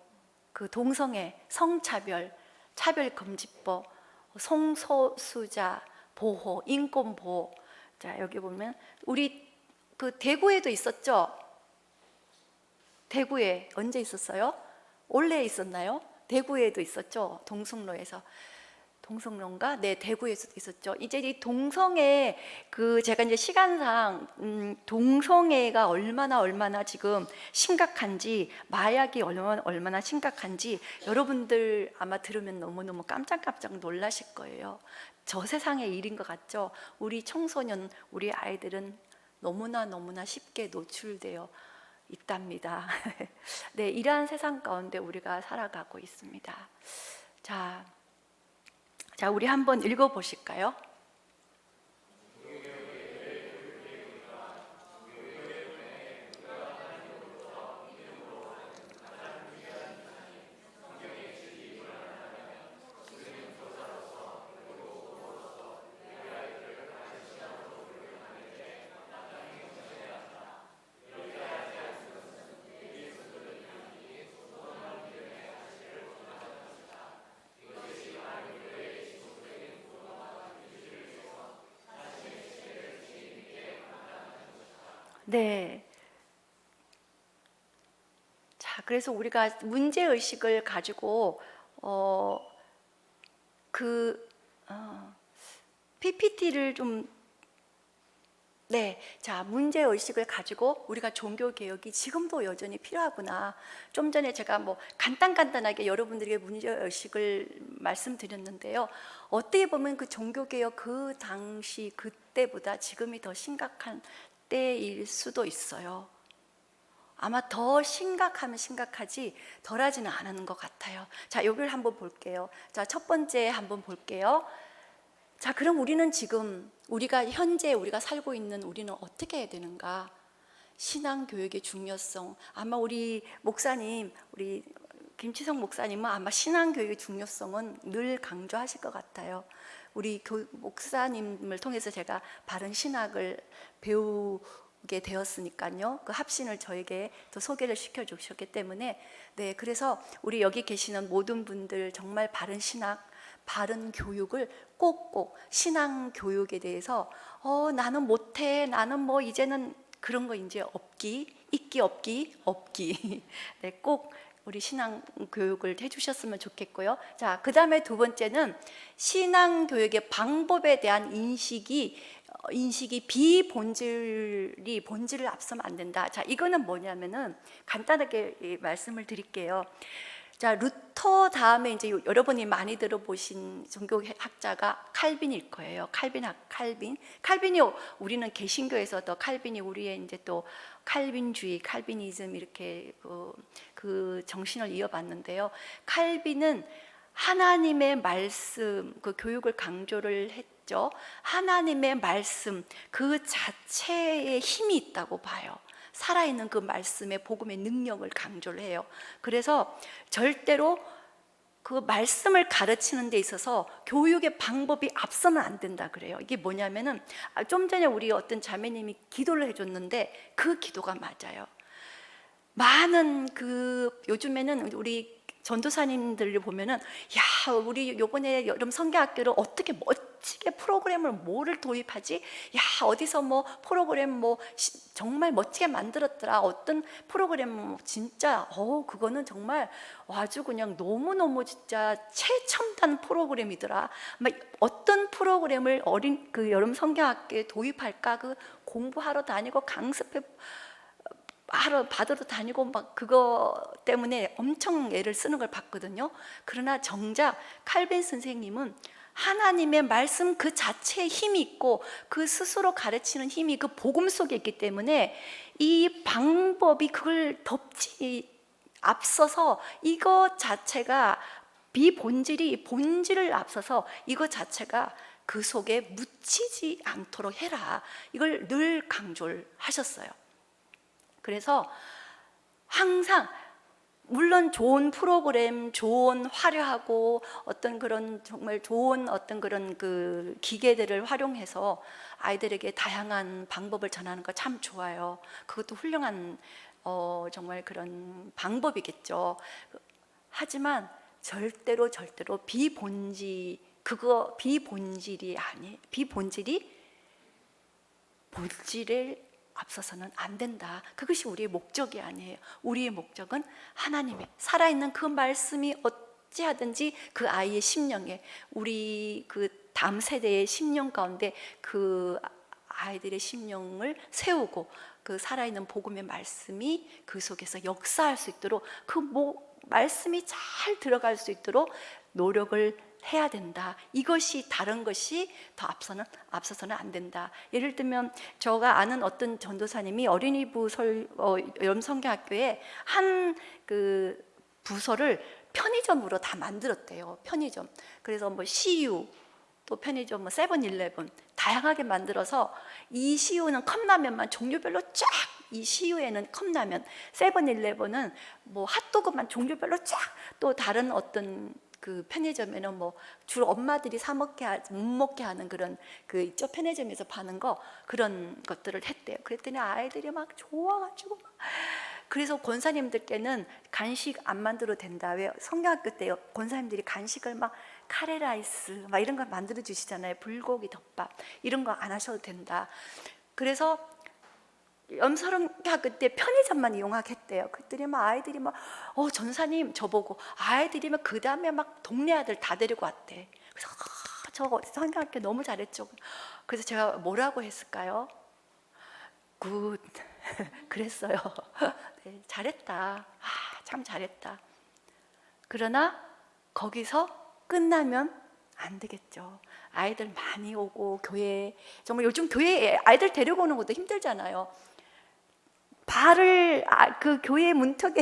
그 동성애, 성차별, 차별금지법, 성소수자 보호, 인권 보호. 자, 여기 보면 우리 그 대구에도 있었죠? 대구에 언제 있었어요? 올해 있었나요? 대구에도 있었죠. 동성로인가? 네, 대구에서도 있었죠. 이제 이 동성애 제가 이제 시간상 동성애가 얼마나 지금 심각한지, 마약이 얼마나 심각한지 여러분들 아마 들으면 너무너무 깜짝깜짝 놀라실 거예요. 저 세상의 일인 것 같죠? 우리 청소년, 우리 아이들은 너무나 쉽게 노출되어 있답니다. 네, 이러한 세상 가운데 우리가 살아가고 있습니다. 자, 우리 한번 읽어보실까요? 네. 자, 그래서 우리가 문제 의식을 가지고 그 PPT를 좀 네, 자, 문제 의식을 가지고 우리가 종교 개혁이 지금도 여전히 필요하구나. 좀 전에 제가 뭐 간단하게 여러분들에게 문제 의식을 말씀드렸는데요. 어떻게 보면 그 종교 개혁 그 당시 그때보다 지금이 더 심각한 때일 수도 있어요. 아마 더 심각하면 심각하지 덜하지는 않은 것 같아요. 자, 여기를 한번 볼게요. 자, 첫 번째 한번 볼게요. 자, 그럼 우리는 지금 현재 우리가 살고 있는 우리는 어떻게 해야 되는가? 신앙 교육의 중요성. 아마 우리 목사님, 우리 김치성 목사님은 아마 신앙 교육의 중요성은 늘 강조하실 것 같아요. 우리 목사님을 통해서 제가 바른 신학을 배우게 되었으니까요. 그 합신을 저에게 또 소개를 시켜 주셨기 때문에 네, 그래서 우리 여기 계시는 모든 분들 정말 바른 신학, 바른 교육을 꼭꼭 신앙 교육에 대해서 나는 못해, 나는 뭐 이제는 그런 거 이제 없기 네, 꼭 우리 신앙 교육을 해주셨으면 좋겠고요. 자, 그 다음에 두 번째는 신앙 교육의 방법에 대한 인식이 비본질이 본질을 앞서면 안 된다. 자, 이거는 뭐냐면은 간단하게 말씀을 드릴게요. 자, 루터 다음에 이제 여러분이 많이 들어보신 종교학자가 칼빈일 거예요. 칼빈이 우리는 개신교에서도 칼빈이 우리의 이제 또 칼빈주의, 칼비니즘 이렇게 그 정신을 이어봤는데요. 칼빈은 하나님의 말씀, 그 교육을 강조를 했죠. 하나님의 말씀 그 자체에 힘이 있다고 봐요. 살아있는 그 말씀의 복음의 능력을 강조를 해요. 그래서 절대로 그 말씀을 가르치는 데 있어서 교육의 방법이 앞서면 안 된다 그래요. 이게 뭐냐면은 좀 전에 우리 어떤 자매님이 기도를 해줬는데 그 기도가 맞아요. 많은 요즘에는 우리 전도사님들을 보면은 야, 우리 요번에 여름 성경학교를 어떻게 멋지게 프로그램을 뭐를 도입하지? 야, 어디서 뭐 프로그램 뭐 정말 멋지게 만들었더라. 어떤 프로그램 진짜 그거는 정말 아주 그냥 너무너무 진짜 최첨단 프로그램이더라. 막 어떤 프로그램을 그 여름 성경학교에 도입할까? 그 공부하러 다니고 강습해 받으러 다니고 막 그거 때문에 엄청 애를 쓰는 걸 봤거든요. 그러나 정작 칼빈 선생님은 하나님의 말씀 그 자체에 힘이 있고 그 스스로 가르치는 힘이 그 복음 속에 있기 때문에 이 방법이 그걸 덮지 앞서서 이거 자체가 본질을 앞서서 이거 자체가 그 속에 묻히지 않도록 해라. 이걸 늘 강조를 하셨어요. 그래서 항상 물론 좋은 프로그램, 좋은 화려하고 어떤 그런 정말 좋은 어떤 그런 그 기계들을 활용해서 아이들에게 다양한 방법을 전하는 거 참 좋아요. 그것도 훌륭한 정말 그런 방법이겠죠. 하지만 절대로 비본질이 본질을 앞서서는 안 된다. 그것이 우리의 목적이 아니에요. 우리의 목적은 하나님의 살아있는 그 말씀이 어찌하든지 그 아이의 심령에 우리 그 다음 세대의 심령 가운데 그 아이들의 심령을 세우고 그 살아있는 복음의 말씀이 그 속에서 역사할 수 있도록 말씀이 잘 들어갈 수 있도록 노력을 해야 된다. 이것이 다른 것이 더 앞서서는 안 된다. 예를 들면 제가 아는 어떤 전도사님이 어린이부 여름성경학교에 한 그 부서를 편의점으로 다 만들었대요. 편의점. 그래서 뭐 CU 또 편의점 뭐 세븐일레븐 다양하게 만들어서 이 CU는 컵라면만 종류별로 쫙, 이 CU에는 컵라면, 세븐일레븐은 뭐 핫도그만 종류별로 쫙, 또 다른 어떤 그 편의점에는 뭐 주로 엄마들이 못 먹게 하는 그런 그 있죠, 편의점에서 파는 거, 그런 것들을 했대요. 그랬더니 아이들이 막 좋아가지고 그래서 권사님들께는 간식 안 만들어도 된다. 왜 성경학교 때 권사님들이 간식을 막 카레라이스 막 이런 걸 만들어 주시잖아요. 불고기 덮밥 이런 거 안 하셔도 된다. 그래서 염소령가 그때 편의점만 이용하겠대요. 그랬더니 막 아이들이 막 전사님 저보고 아이들이 막 그 다음에 막 동네 아들 다 데리고 왔대. 그래서 저거 성경학교 너무 잘했죠. 그래서 제가 뭐라고 했을까요? 굿. 그랬어요. 네, 잘했다. 참 잘했다. 그러나 거기서 끝나면 안 되겠죠. 아이들 많이 오고 교회, 정말 요즘 교회에 아이들 데리고 오는 것도 힘들잖아요. 발을 그 교회 문턱에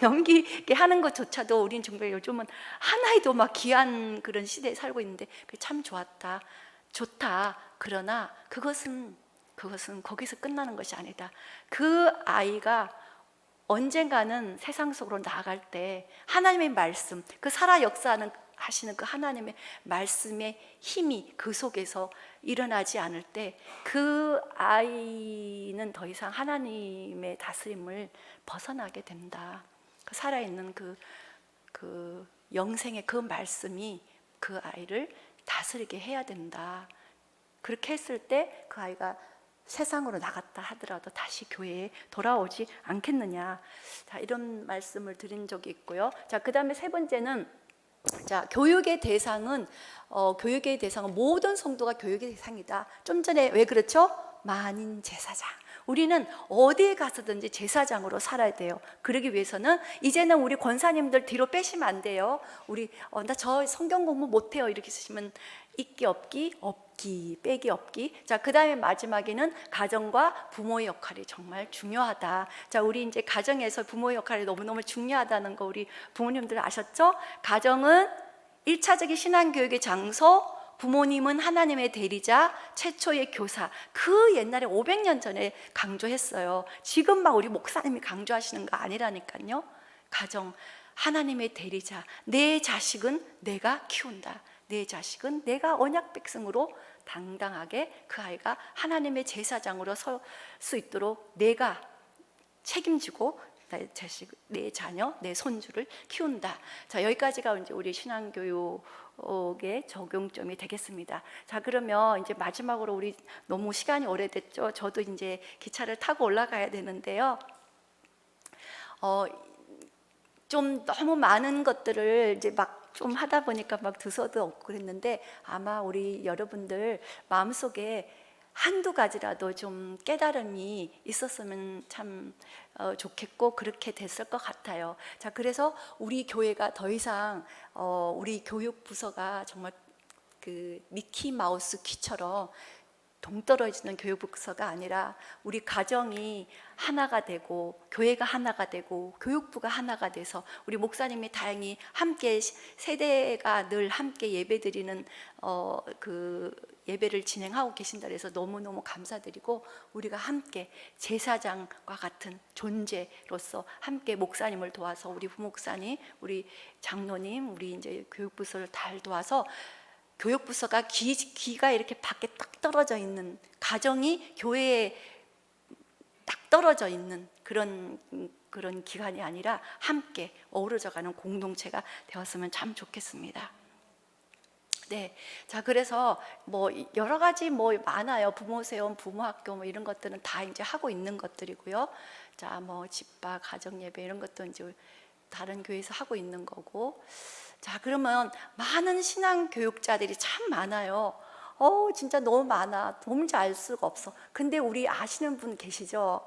넘기게 하는 것조차도 우린 정말 요즘은 하나에도 막 귀한 그런 시대에 살고 있는데 그게 참 좋았다, 좋다. 그러나 그것은 거기서 끝나는 것이 아니다. 그 아이가 언젠가는 세상 속으로 나아갈 때 하나님의 말씀, 그 살아 역사하는 하시는 그 하나님의 말씀의 힘이 그 속에서 일어나지 않을 때 그 아이는 더 이상 하나님의 다스림을 벗어나게 된다. 그 살아있는 그 영생의 그 말씀이 그 아이를 다스리게 해야 된다. 그렇게 했을 때 그 아이가 세상으로 나갔다 하더라도 다시 교회에 돌아오지 않겠느냐. 자, 이런 말씀을 드린 적이 있고요. 자, 그 다음에 세 번째는, 자, 교육의 대상은 모든 성도가 교육의 대상이다. 좀 전에 왜 그렇죠? 만인 제사장. 우리는 어디에 가서든지 제사장으로 살아야 돼요. 그러기 위해서는 이제는 우리 권사님들 뒤로 빼시면 안 돼요. 우리 나 저 성경 공부 못해요 이렇게 쓰시면 있기 없기 빼기 없기. 자, 그 다음에 마지막에는 가정과 부모의 역할이 정말 중요하다. 자, 우리 이제 가정에서 부모의 역할이 너무너무 중요하다는 거 우리 부모님들 아셨죠? 가정은 1차적인 신앙교육의 장소, 부모님은 하나님의 대리자, 최초의 교사. 그 옛날에 500년 전에 강조했어요. 지금 막 우리 목사님이 강조하시는 거 아니라니까요. 가정, 하나님의 대리자. 내 자식은 내가 키운다. 내 자식은 내가 언약 백성으로 당당하게 그 아이가 하나님의 제사장으로 설 수 있도록 내가 책임지고 내 자식, 내 자녀, 내 손주를 키운다. 자, 여기까지가 이제 우리 신앙교육의 적용점이 되겠습니다. 자, 그러면 이제 마지막으로 우리 너무 시간이 오래됐죠. 저도 이제 기차를 타고 올라가야 되는데요. 좀 너무 많은 것들을 이제 막 좀 하다 보니까 막 두서도 없고 그랬는데 아마 우리 여러분들 마음속에 한두 가지라도 좀 깨달음이 있었으면 참 좋겠고 그렇게 됐을 것 같아요. 자, 그래서 우리 교회가 더 이상 우리 교육 부서가 정말 그 미키 마우스 키처럼 동떨어지는 교육부서가 아니라 우리 가정이 하나가 되고 교회가 하나가 되고 교육부가 하나가 돼서 우리 목사님이 다행히 함께 세대가 늘 함께 예배드리는 그 예배를 진행하고 계신다 그래서 너무너무 감사드리고 우리가 함께 제사장과 같은 존재로서 함께 목사님을 도와서 우리 부목사님, 우리 장로님, 우리 이제 교육부서를 잘 도와서 교육부서가 귀가 이렇게 밖에 딱 떨어져 있는 가정이 교회에 딱 떨어져 있는 그런 기관이 아니라 함께 어우러져가는 공동체가 되었으면 참 좋겠습니다. 네, 자, 그래서 뭐 여러 가지 뭐 많아요. 부모 세움, 부모 학교 뭐 이런 것들은 다 이제 하고 있는 것들이고요. 자, 뭐 집밥, 가정 예배 이런 것도 이제 다른 교회에서 하고 있는 거고. 자, 그러면 많은 신앙 교육자들이 참 많아요. 진짜 너무 많아. 도무지 알 수가 없어. 근데 우리 아시는 분 계시죠?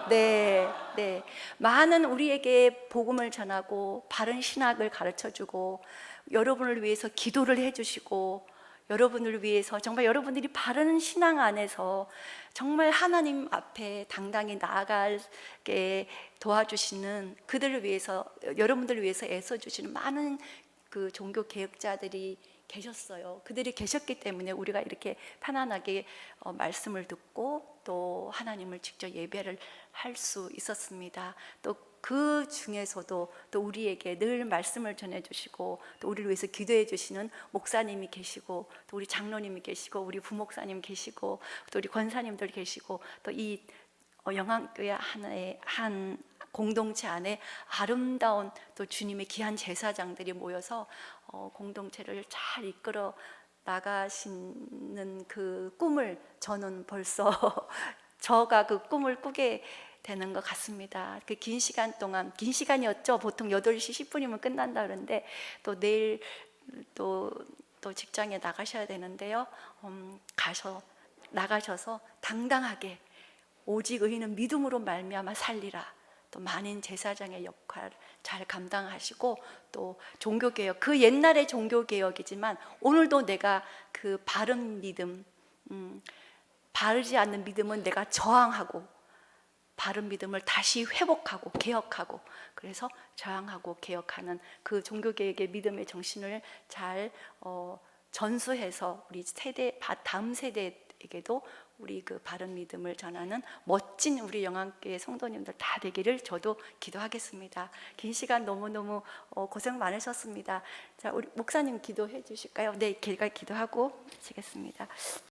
네, 네. 많은 우리에게 복음을 전하고 바른 신학을 가르쳐주고 여러분을 위해서 기도를 해주시고 여러분을 위해서 정말 여러분들이 바른 신앙 안에서 정말 하나님 앞에 당당히 나아가게 도와주시는 그들을 위해서 여러분들을 위해서 애써주시는 많은 그 종교 개혁자들이 계셨어요. 그들이 계셨기 때문에 우리가 이렇게 편안하게 말씀을 듣고 또 하나님을 직접 예배를 할 수 있었습니다. 또 그 중에서도 또 우리에게 늘 말씀을 전해주시고 또 우리를 위해서 기도해 주시는 목사님이 계시고 또 우리 장로님이 계시고 우리 부목사님 계시고 또 우리 권사님들 계시고 또 이 영암교회 하나의 한 공동체 안에 아름다운 또 주님의 귀한 제사장들이 모여서 공동체를 잘 이끌어 나가시는 그 꿈을 저는 벌써 저가 그 꿈을 꾸게 되는 것 같습니다. 그 긴 시간 동안, 긴 시간이었죠. 보통 8시 10분이면 끝난다 그러는데 또 내일 또 직장에 나가셔야 되는데요. 나가셔서 당당하게 오직 의인은 믿음으로 말미암아 살리라. 또 만인 제사장의 역할 잘 감당하시고, 또 종교개혁, 그 옛날의 종교개혁이지만 오늘도 내가 그 바른 믿음, 바르지 않는 믿음은 내가 저항하고 바른 믿음을 다시 회복하고 개혁하고, 그래서 저항하고 개혁하는 그 종교개혁의 믿음의 정신을 잘 전수해서 우리 세대, 다음 세대에게도 우리 그 바른 믿음을 전하는 멋진 우리 영안교회 성도님들 다 되기를 저도 기도하겠습니다. 긴 시간 너무너무 고생 많으셨습니다. 자, 우리 목사님 기도해 주실까요? 네, 제가 기도하고 마치겠습니다.